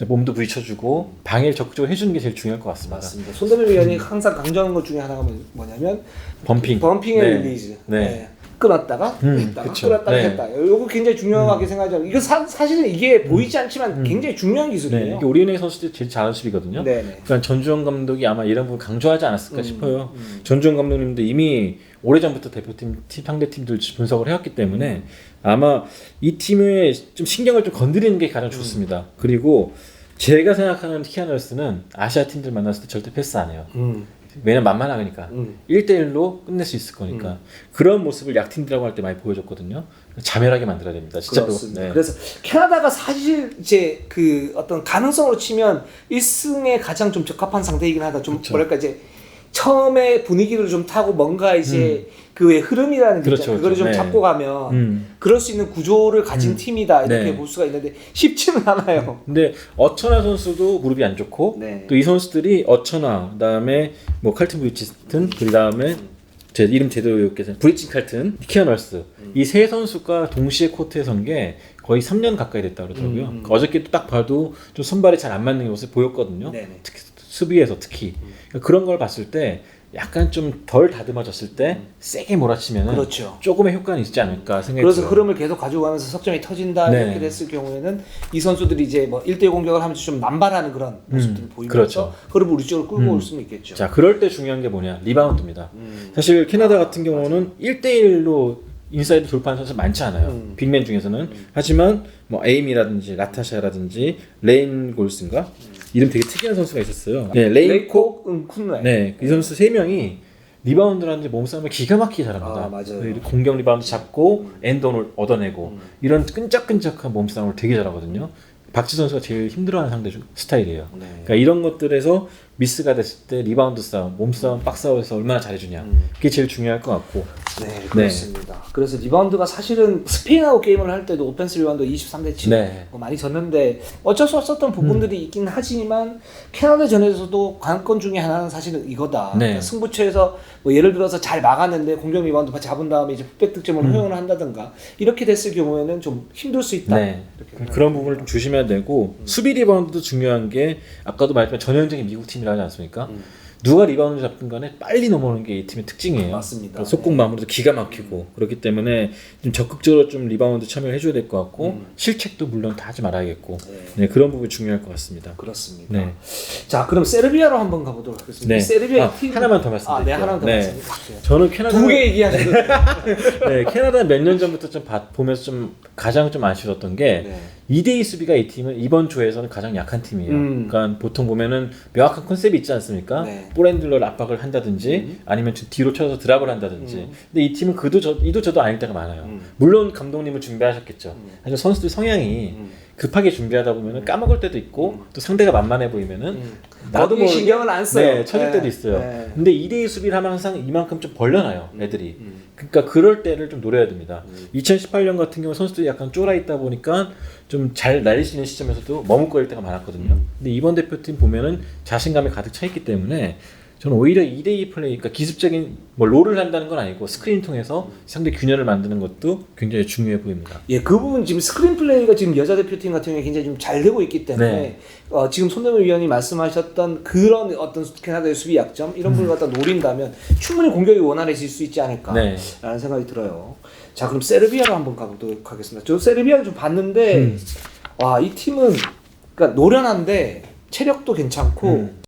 몸도 부딪혀주고 방해를 적극적으로 해주는 게 제일 중요할 것 같습니다. 맞습니다. 손대범 위원이 항상 강조하는 것 중에 하나가 뭐냐면 범핑. 범핑 앤 네. 릴리즈. 네. 끊었다가 했다가 그쵸. 끊었다가 네. 했다. 이거 굉장히 중요하게 생각하죠. 이거 사실은 이게 보이지 않지만 굉장히 중요한 네. 기술이에요. 이게 우리은행 선수들이 제일 잘하는 수비거든요. 네네. 그러니까 전주현 감독이 아마 이런 부분 강조하지 않았을까 싶어요. 전주현 감독님도 이미 오래전부터 대표팀 상대팀들 분석을 해왔기 때문에 아마 이 팀에 좀 신경을 좀 건드리는 게 가장 좋습니다. 그리고 제가 생각하는 키아널스는 아시아 팀들 만났을 때 절대 패스 안 해요. 왜냐면 만만하니까 1대1로 끝낼 수 있을 거니까 그런 모습을 약팀들하고 할 때 많이 보여줬거든요. 자멸하게 만들어야 됩니다. 진짜 그렇습니다. 네. 그래서 캐나다가 사실 이제 그 어떤 가능성으로 치면 1승에 가장 좀 적합한 상대이긴 하다. 좀 그렇죠. 뭐랄까 이제 처음에 분위기를 좀 타고 뭔가 이제 그의 흐름이라는 게 그렇죠, 있잖아요. 그거를 좀 그렇죠. 잡고 가면 그럴 수 있는 구조를 가진 팀이다 이렇게 네. 볼 수가 있는데 쉽지는 않아요. 근데 어천하 선수도 무릎이 안 좋고 네. 또 이 선수들이 어천하 그다음에 뭐 칼튼 브리치튼 그다음에 제 이름 제대로 기억해서 브리치 칼튼, 키아널스 이 세 선수가 동시에 코트에 선 게 거의 3년 가까이 됐다 그러더라고요. 그러니까 어저께 딱 봐도 좀 손발이 잘 안 맞는 모습 보였거든요. 네네. 특히 수비에서 특히 그러니까 그런 걸 봤을 때 약간 좀 덜 다듬어졌을 때 세게 몰아치면 그렇죠. 조금의 효과는 있지 않을까 생각이 그래서 들어요. 흐름을 계속 가지고 가면서 석점이 터진다 네. 이렇게 됐을 경우에는 이 선수들이 이제 뭐 1대1 공격을 하면서 좀 남발하는 그런 모습들을 보이면서 그렇죠. 흐름을 우리 쪽으로 끌고 올 수는 있겠죠. 자, 그럴 때 중요한 게 뭐냐? 리바운드입니다. 사실 캐나다 같은 경우는 1대1로 인사이드 돌파하는 선수 많지 않아요. 빅맨 중에서는. 하지만 뭐 에임이라든지 라타샤라든지 레인 골스인가? 이름 되게 특이한 선수가 있었어요. 네, 레인콕. 쿤네. 네, 이 선수 3명이 리바운드라든지 몸싸움을 기가 막히게 잘합니다. 맞아요. 공격 리바운드 잡고 엔드원을 얻어내고 이런 끈적끈적한 몸싸움을 되게 잘하거든요. 박지 선수가 제일 힘들어하는 상대 스타일이에요. 네. 그러니까 이런 것들에서 미스가 됐을 때 리바운드 싸움, 몸싸움, 박스아웃에서 얼마나 잘해주냐. 그게 제일 중요할 것 같고. 네, 그렇습니다. 그래서 리바운드가 사실은 스페인하고 게임을 할 때도 오펜스 리바운드 23대 7 네. 많이 졌는데 어쩔 수 없었던 부분들이 있긴 하지만 캐나다전에서도 관건 중에 하나는 사실은 이거다. 네. 그러니까 승부처에서 뭐 예를 들어서 잘 막았는데 공격 리바운드 잡은 다음에 이제 풋백 득점을 허용을 한다든가 이렇게 됐을 경우에는 좀 힘들 수 있다. 네. 그런 부분을 좀 조심해야 되고 수비 리바운드도 중요한 게 아까도 말했지만 전형적인 미국 팀이라고 하지 않습니까? 누가 리바운드 잡든 간에 빨리 넘어오는 게 이 팀의 특징이에요. 맞습니다. 속공 마무리도 기가 막히고 그렇기 때문에 좀 적극적으로 좀 리바운드 참여를 해줘야 될 것 같고 실책도 물론 다 하지 말아야겠고 네, 그런 부분이 중요할 것 같습니다. 그렇습니다. 네. 자, 그럼 세르비아로 한번 가보도록 하겠습니다. 네. 세르비아 팀 하나만 더 말씀드릴게요. 네, 하나만 더 네. 말씀드릴게요. 저는 캐나다 두 개 얘기하시거든요. 네, 캐나다 몇 년 전부터 좀 보면서 좀 가장 좀 아쉬웠던 게 네. 2대2 수비가 이 팀은 이번 조에서는 가장 약한 팀이에요. 그러니까 보통 보면은 명확한 컨셉이 있지 않습니까? 네. 볼핸들러를 압박을 한다든지 아니면 뒤로 쳐서 드랍을 한다든지. 근데 이 팀은 이도 저도 아닐 때가 많아요. 물론 감독님은 준비하셨겠죠. 하지만 선수들 성향이 급하게 준비하다 보면은 까먹을 때도 있고 또 상대가 만만해 보이면은 나도 거기에 신경을 안 써요. 네, 쳐질 때도 있어요. 네. 근데 2대2 수비를 하면 항상 이만큼 좀 벌려놔요, 애들이. 그러니까 그럴 때를 좀 노려야 됩니다. 2018년 같은 경우 선수들이 약간 쫄아 있다 보니까 좀 잘 날릴 수 있는 시점에서도 머뭇거릴 때가 많았거든요. 근데 이번 대표팀 보면은 자신감이 가득 차 있기 때문에 저는 오히려 2대2 플레이, 그러니까 기습적인 뭐 롤을 한다는 건 아니고 스크린 통해서 상대 균열을 만드는 것도 굉장히 중요해 보입니다. 예, 그 부분 지금 스크린 플레이가 지금 여자 대표팀 같은 경우에 굉장히 좀 잘 되고 있기 때문에 네. 지금 손흥민 위원이 말씀하셨던 그런 어떤 캐나다의 수비 약점 이런 부분을 갖다 노린다면 충분히 공격이 원활해질 수 있지 않을까라는 네. 생각이 들어요. 자, 그럼 세르비아로 한번 가보도록 하겠습니다. 저 세르비아를 좀 봤는데 와, 이 팀은 그러니까 노련한데 체력도 괜찮고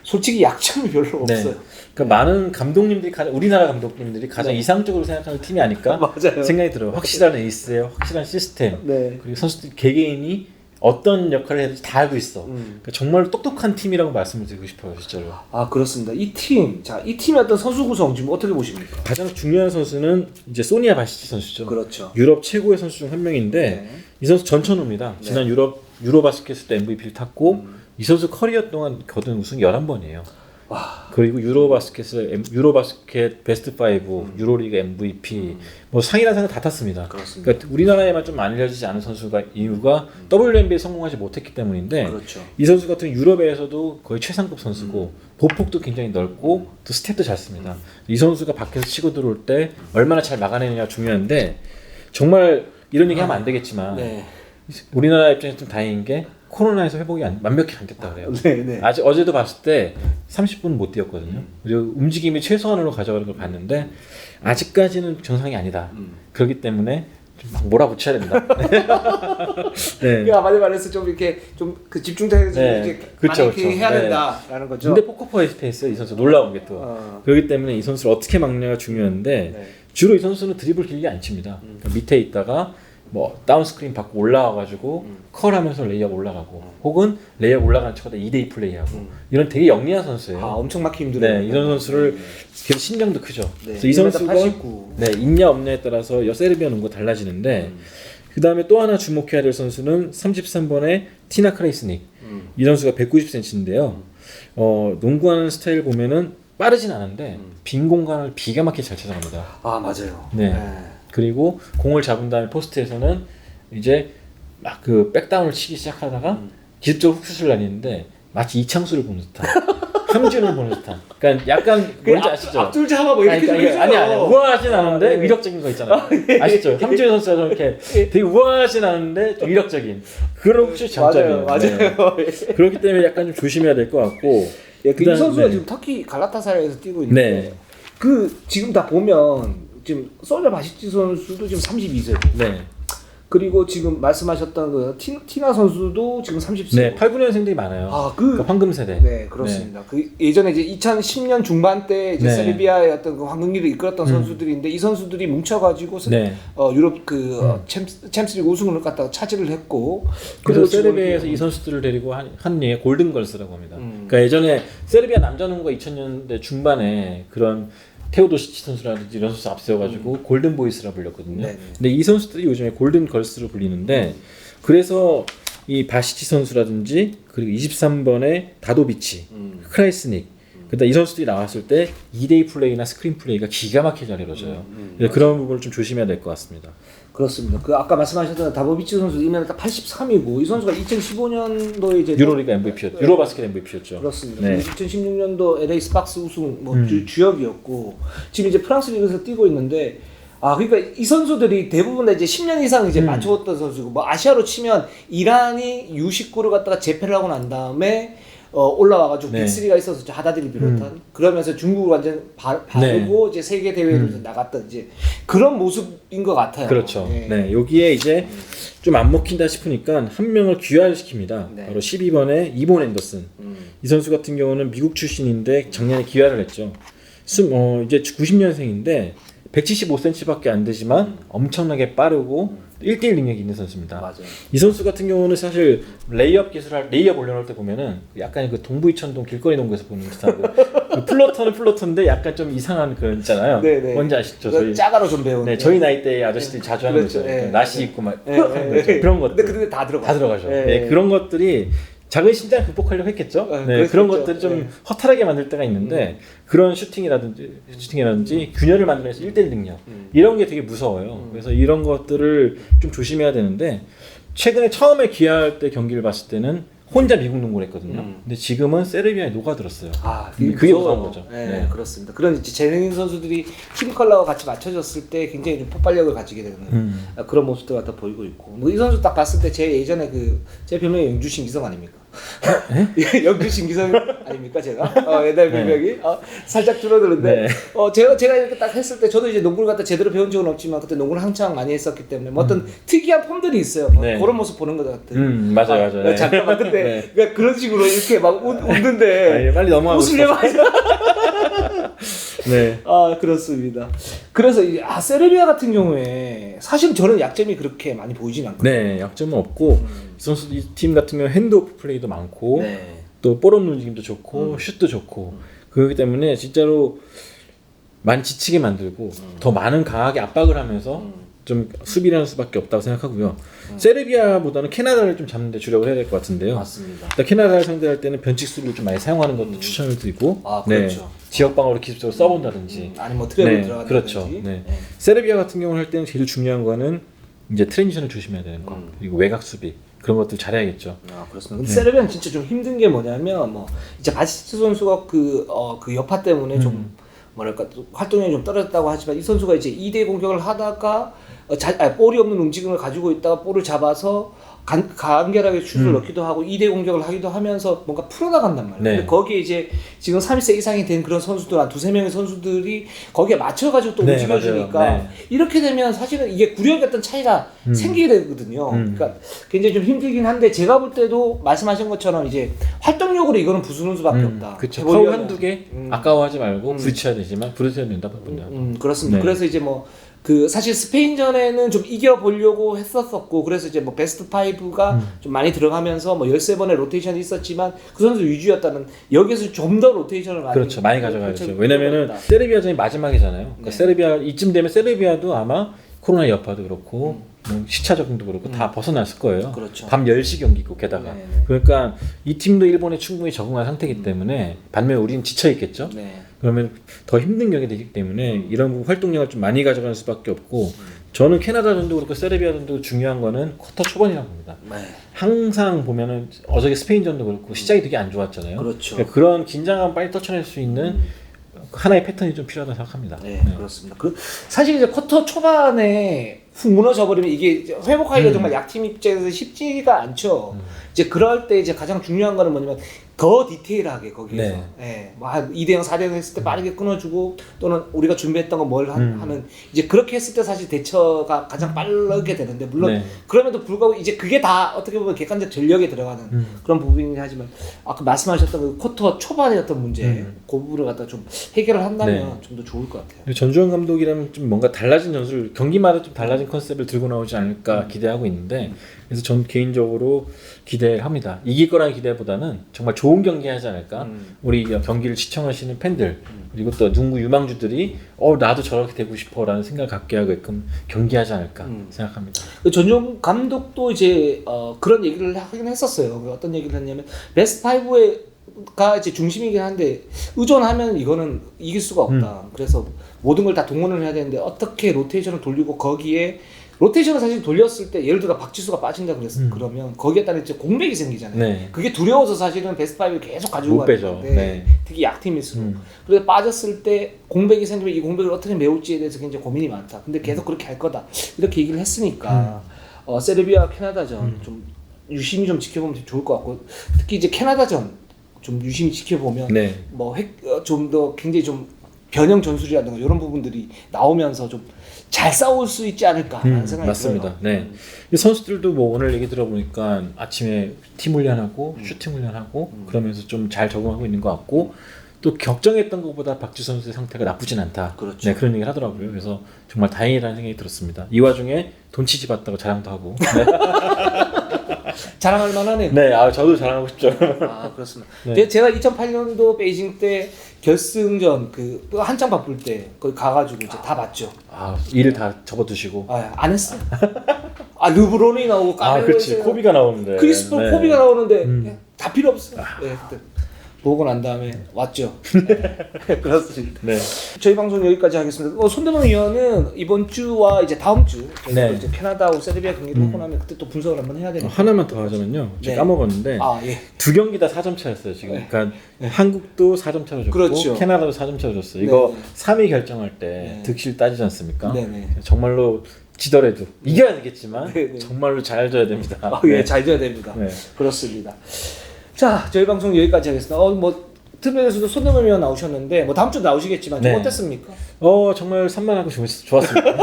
솔직히 약점이 별로 네. 없어요. 그러니까 많은 감독님들이 우리나라 감독님들이 가장 네. 이상적으로 생각하는 팀이 아닐까 맞아요. 생각이 들어요. 확실한 에이스예요, 확실한 시스템, 네. 그리고 선수들 개개인이 어떤 역할을 해야 될지 다 알고 있어. 그러니까 정말 똑똑한 팀이라고 말씀을 드리고 싶어요, 진짜로. 아, 그렇습니다. 이 팀, 자, 이 팀의 어떤 선수 구성 지금 어떻게 보십니까? 가장 중요한 선수는 이제 소니아 바시치 선수죠. 그렇죠. 유럽 최고의 선수 중 한 명인데 네. 이 선수 전천후입니다. 지난 유로 바스켓 때 MVP를 탔고 이 선수 커리어 동안 거둔 우승 11번이에요. 와. 그리고 유로바스켓 베스트 5, 유로리그 MVP, 뭐 상이나 상을 다 탔습니다. 그렇습니다. 그러니까 우리나라에만 좀 알려지지 않은 선수가 이유가 WNBA에 성공하지 못했기 때문인데 그렇죠. 이 선수 같은 유럽에서도 거의 최상급 선수고 보폭도 굉장히 넓고 또 스텝도 잘 씁니다. 이 선수가 밖에서 치고 들어올 때 얼마나 잘 막아내느냐가 중요한데 정말 이런 얘기 하면 안 되겠지만 네. 우리나라 입장에서 좀 다행인 게 코로나에서 회복이 완벽히 안 됐다 그래요. 네. 아직 어제도 봤을 때 30분 못 뛰었거든요. 그리고 움직임이 최소한으로 가져가는 걸 봤는데 아직까지는 정상이 아니다. 그렇기 때문에 좀 막 몰아붙여야 됩니다. 네. 그러니까 많이 말해서 좀 이렇게 좀 그 집중해서 네. 이렇게 그렇죠, 많이 그렇죠. 해야 네. 된다라는 거죠. 근데 포커페이스였어요 이 선수. 놀라운 게 또. 그렇기 때문에 이 선수를 어떻게 막냐가 중요한데 네. 주로 이 선수는 드리블 길게 안 칩니다. 그러니까 밑에 있다가 뭐 다운 스크린 받고 올라와가지고 컬하면서 레이업 올라가고 혹은 레이업 올라가는 척하다 2대2 플레이하고 이런 되게 영리한 선수예요. 아, 엄청 막히 힘들어요. 네, 이런 선수를 계속 신경도 크죠. 네. 그래서 이 선수가 1m89. 네, 있냐 없냐에 따라서 세르비아 농구가 달라지는데 그 다음에 또 하나 주목해야 될 선수는 33번의 티나 크레이스닉. 이 선수가 190cm인데요. 농구하는 스타일 보면은 빠르진 않은데 빈 공간을 기가 막히게 잘 찾아갑니다. 아, 맞아요. 네. 그리고 공을 잡은 다음에 포스트에서는 이제 막 그 백다운을 치기 시작하다가 기습적으로 훅슛을 날리는데 마치 이창수를 보는 듯한 함준을 보는 듯한 그러니까 약간 뭔지 아시죠? 앞줄 잡아 뭐 이렇게 좀 해줘요. 아니 우아하진 않은데 네. 위력적인 거 있잖아요. 아시죠? 함준 선수가 좀 이렇게 되게 우아하진 않은데 좀 위력적인 그런 훅슛이 장점이에요. 맞아요. 네. 그렇기 때문에 약간 좀 조심해야 될 것 같고 예, 이 선수가 네. 지금 터키 갈라타사라에서 뛰고 있는데 네. 그 지금 다 보면 지금 솔자 바시치 선수도 지금 32세고 네. 그리고 지금 말씀하셨던 그 티나 선수도 지금 30세. 네, 8, 9년생들이 많아요. 아, 그 황금 세대. 네, 그렇습니다. 그 예전에 이제 2010년 중반 때 이제 네. 세르비아의 어떤 그 황금기를 이끌었던 선수들인데 이 선수들이 뭉쳐가지고 네. 유럽 챔스리그 우승을 갖다가 차지를 했고 그래서 지금 세르비아에서 이 선수들을 데리고 한 예의 골든걸스라고 합니다. 그러니까 예전에 세르비아 남자 농구가 2000년대 중반에 그런 테오도시치 선수라든지 이런 선수 앞세워가지고 골든 보이스라 불렸거든요. 네네. 근데 이 선수들이 요즘에 골든 걸스로 불리는데 그래서 이 바시치 선수라든지 그리고 23번의 다도비치, 크라이스닉, 그다음 이 선수들이 나왔을 때 2대2 플레이나 스크린 플레이가 기가 막히게 잘 이루어져요. 그래서 그런 부분을 좀 조심해야 될 것 같습니다. 그렇습니다. 그 아까 말씀하셨던 다보비치 선수 이면 딱 83이고 이 선수가 2015년도에 이제 유로리그 MVP였죠. 유로바스켓 MVP였죠. 그렇습니다. 네. 2016년도 LA 스팍스 우승 뭐 주역이었고 지금 이제 프랑스 리그에서 뛰고 있는데 그러니까 이 선수들이 대부분 다 이제 10년 이상 이제 맞춰왔던 선수고 뭐 아시아로 치면 이란이 U19를 갖다가 재패를 하고 난 다음에 올라와가지고 네. 빅3가 있어서 하다디를 비롯한 그러면서 중국을 완전 바르고 이제 세계 대회를 나갔던 이제 그런 모습인 것 같아요. 그렇죠. 네. 여기에 이제 좀 안 먹힌다 싶으니까 한 명을 귀화를 시킵니다. 네. 바로 12번의 이본 앤더슨. 이 선수 같은 경우는 미국 출신인데 작년에 귀화를 했죠. 이제 90년생인데 175cm밖에 안 되지만 엄청나게 빠르고 1대1 능력이 있는 선수입니다. 맞아요. 이 선수 같은 경우는 사실 레이업 기술할 레이업 올려놓을 때 보면은 약간 그 동부이천동 길거리 농구에서 보는 듯한 그 플러터는 플러터인데 약간 좀 이상한 그런 있잖아요. 네네. 뭔지 아시죠? 저희 짜가로 좀 배운. 네, 저희 나이 때 아저씨들이 자주 하는 그렇죠. 거죠. 네. 나시 입고 막 네. 하는 거죠. 그런 것들. 근데 다 들어가. 다 들어가죠. 네. 네, 그런 것들이 작은 심장 극복하려고 했겠죠. 네, 그런 것들이 좀 허탈하게 만들 때가 있는데 그런 슈팅이라든지 균열을 만들어서 1대1 능력 이런 게 되게 무서워요. 그래서 이런 것들을 좀 조심해야 되는데 최근에 처음에 귀화할 때 경기를 봤을 때는 혼자 미국 농구를 했거든요. 근데 지금은 세르비아에 녹아들었어요. 그게 무서운 거죠. 네, 그렇습니다. 그런 이제 재능인 선수들이 팀 컬러와 같이 맞춰졌을 때 굉장히 좀 폭발력을 가지게 되는 그런 모습들 갖다 보이고 있고. 뭐 이 선수 딱 봤을 때 제 예전에 제 별명이 영주 신기성 아닙니까? 영주 신기성 아닙니까 제가? 옛날 별명이 살짝 줄어드는데 제가 이렇게 딱 했을 때 저도 이제 농구를 갖다 제대로 배운 적은 없지만 그때 농구를 한창 많이 했었기 때문에 뭐 어떤 특이한 폼들이 있어요. 뭐 그런 모습 보는 것 같은. 맞아요. 네. 잠깐만 근데 그러니까 그런 식으로 이렇게 막 웃는데 빨리 넘어가고 웃으려고 하죠. 네. 그렇습니다. 그래서 세르비아 같은 경우에 사실 저는 약점이 그렇게 많이 보이진 않거든요. 네, 약점은 없고 이 팀 같은 경우 핸드오프 플레이도 많고 네. 또 볼 없는 움직임도 좋고 슛도 좋고 그렇기 때문에 진짜로 많이 지치게 만들고 더 많은 강하게 압박을 하면서 좀 수비를 하는 수밖에 없다고 생각하고요. 세르비아보다는 캐나다를 좀 잡는 데 주력을 해야 될 것 같은데요. 맞습니다. 일단 캐나다를 상대할 때는 변칙 수비를 좀 많이 사용하는 것도 추천을 드리고 그렇죠. 지역 방어로 기습적으로 써본다든지 아니 뭐 트랩을 들어간다든지. 그렇죠. 세르비아 같은 경우는 할 때는 제일 중요한 거는 이제 트랜지션을 조심해야 되는 거 그리고 외곽 수비 그런 것들 잘해야겠죠. 그렇습니다. 근데 세르비아는 진짜 좀 힘든 게 뭐냐면 이제 바시치 선수가 그 여파 때문에 좀 뭐랄까 활동량이 좀 떨어졌다고 하지만 이 선수가 이제 2대 공격을 하다가 볼이 없는 움직임을 가지고 있다가 볼을 잡아서 간결하게 슛을 넣기도 하고 2대 공격을 하기도 하면서 뭔가 풀어나간단 말이에요. 근데 거기에 이제 지금 30세 이상이 된 그런 선수들 한 두세 명의 선수들이 거기에 맞춰가지고 또 움직여주니까 이렇게 되면 사실은 이게 구력의 어떤 차이가 생기게 되거든요. 그러니까 굉장히 좀 힘들긴 한데 제가 볼 때도 말씀하신 것처럼 이제 활동력으로 이거는 부수는 수밖에 없다. 그렇죠. 파울 한두 개 아까워하지 말고 부딪혀야 되지만 부딪혀야 된다. 그렇습니다. 그래서 이제 사실 스페인전에는 좀 이겨보려고 했었고, 그래서 이제 베스트 5가 좀 많이 들어가면서 13번의 로테이션이 있었지만, 그 선수 위주였다는, 여기서 좀 더 로테이션을 많이 가져가야죠. 왜냐면은, 세르비아전이 마지막이잖아요. 그러니까 세르비아, 이쯤 되면 세르비아도 아마 코로나 여파도 그렇고, 시차 적응도 그렇고, 다 벗어났을 거예요. 그렇죠. 밤 10시 경기고, 게다가. 그러니까, 이 팀도 일본에 충분히 적응한 상태이기 때문에, 반면에 우리는 지쳐있겠죠? 그러면 더 힘든 경기 되기 때문에 이런 부분 활동량을 좀 많이 가져갈 수밖에 없고 저는 캐나다전도 그렇고 세르비아전도 중요한 거는 쿼터 초반이라고 봅니다. 항상 보면은 어저께 스페인전도 그렇고 시작이 되게 안 좋았잖아요. 그렇죠. 그러니까 그런 긴장감 빨리 떨쳐낼 수 있는 하나의 패턴이 좀 필요하다고 생각합니다. 그렇습니다. 사실 이제 쿼터 초반에 훅 무너져 버리면 이게 회복하기가 정말 약팀 입장에서 쉽지가 않죠. 이제 그럴 때 이제 가장 중요한 거는 뭐냐면 더 디테일하게 거기에서 뭐 한 2대0, 4대0 했을 때 빠르게 끊어주고 또는 우리가 준비했던 거 뭘 하는 이제 그렇게 했을 때 사실 대처가 가장 빠르게 되는데 물론 그럼에도 불구하고 이제 그게 다 어떻게 보면 객관적 전력에 들어가는 그런 부분이긴 하지만 아까 말씀하셨던 그 쿼터 초반의 어떤 문제 그 부분을 갖다 좀 해결을 한다면 좀 더 좋을 것 같아요. 전주현 감독이라면 좀 뭔가 달라진 전술 경기마다 좀 달라진 컨셉을 들고 나오지 않을까 기대하고 있는데 그래서 전 개인적으로 기대합니다. 이길 거라는 기대보다는 정말 좋은 경기 하지 않을까. 우리 경기를 시청하시는 팬들 그리고 또 농구 유망주들이 나도 저렇게 되고 싶어라는 생각을 갖게 하게끔 경기하지 않을까 생각합니다. 전용 감독도 이제 그런 얘기를 하긴 했었어요. 어떤 얘기를 했냐면 베스트 5가 이제 중심이긴 한데 의존하면 이거는 이길 수가 없다. 그래서 모든 걸 다 동원을 해야 되는데 어떻게 로테이션을 돌리고 거기에 로테이션을 사실 돌렸을 때 예를 들어 박지수가 빠진다 그러면 거기에 따른 이제 공백이 생기잖아요. 네. 그게 두려워서 사실은 베스트 5를 계속 가지고 못 빼죠. 가는데 네. 특히 약팀일수록 그래서 빠졌을 때 공백이 생기면 이 공백을 어떻게 메울지에 대해서 굉장히 고민이 많다. 근데 계속 그렇게 할 거다. 이렇게 얘기를 했으니까 세르비아 캐나다전 좀 유심히 좀 지켜보면 좋을 것 같고 특히 이제 캐나다전 좀 유심히 지켜보면 네. 뭐 좀 더 굉장히 좀 변형 전술이라든가 이런 부분들이 나오면서 좀 잘 싸울 수 있지 않을까라는 생각이 맞습니다. 들어요. 네. 이 선수들도 뭐 오늘 얘기 들어보니까 아침에 팀 훈련하고 슈팅 훈련하고 그러면서 좀 잘 적응하고 있는 것 같고 또 걱정했던 것보다 박지수 선수의 상태가 나쁘진 않다. 그렇죠. 네, 그런 얘기를 하더라고요. 그래서 정말 다행이라는 생각이 들었습니다. 이 와중에 돈치지 봤다고 자랑도 하고. 네. 자랑할 만하네요. 네, 저도 자랑하고 싶죠. 아 그렇습니다. 네. 제가 2008년도 베이징 때 결승전 한창 바쁠 때 거기 가가지고 이제 다 봤죠. 일을 다 접어두시고. 안 했어. 르브론이 나오고 그렇지. 코비가 나오는데. 크리스폴 네. 코비가 나오는데 다 필요 없어. 네, 그때 보고 난 다음에 왔죠. 네. 그렇습니다. 네. 저희 방송 여기까지 하겠습니다. 손대범 위원은 이번 주와 이제 다음 주 네. 이제 캐나다하고 세르비아 경기를 하고 나면 그때 또 분석을 한번 해야 되니까. 하나만 더 하자면요. 제가 네. 까먹었는데 예. 두 경기 다 4점 차였어요 지금. 네. 그러니까 한국도 4점 차로 줬고 그렇죠. 캐나다도 4점 차로 줬어요. 이거 네. 3위 결정할 때 네. 득실 따지지 않습니까? 네, 네. 정말로 지더라도 이겨야 되겠지만 네, 네. 정말로 잘 져야 됩니다. 예, 잘 돼야 됩니다. 네. 그렇습니다. 자, 저희 방송 여기까지 하겠습니다. 뭐 틈에서도 손대범 위원 나오셨는데 뭐 다음 주 나오시겠지만 좀 네. 어땠습니까? 정말 산만하고 좋았습니다.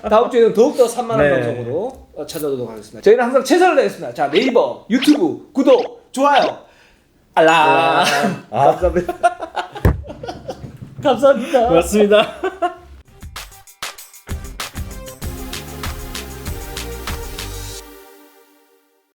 다음 주에는 더욱더 산만한 네. 방송으로 찾아오도록 하겠습니다. 저희는 항상 최선을 다했습니다. 자, 네이버, 유튜브, 구독, 좋아요, 알람. 감사합니다. 감사합니다. 고맙습니다.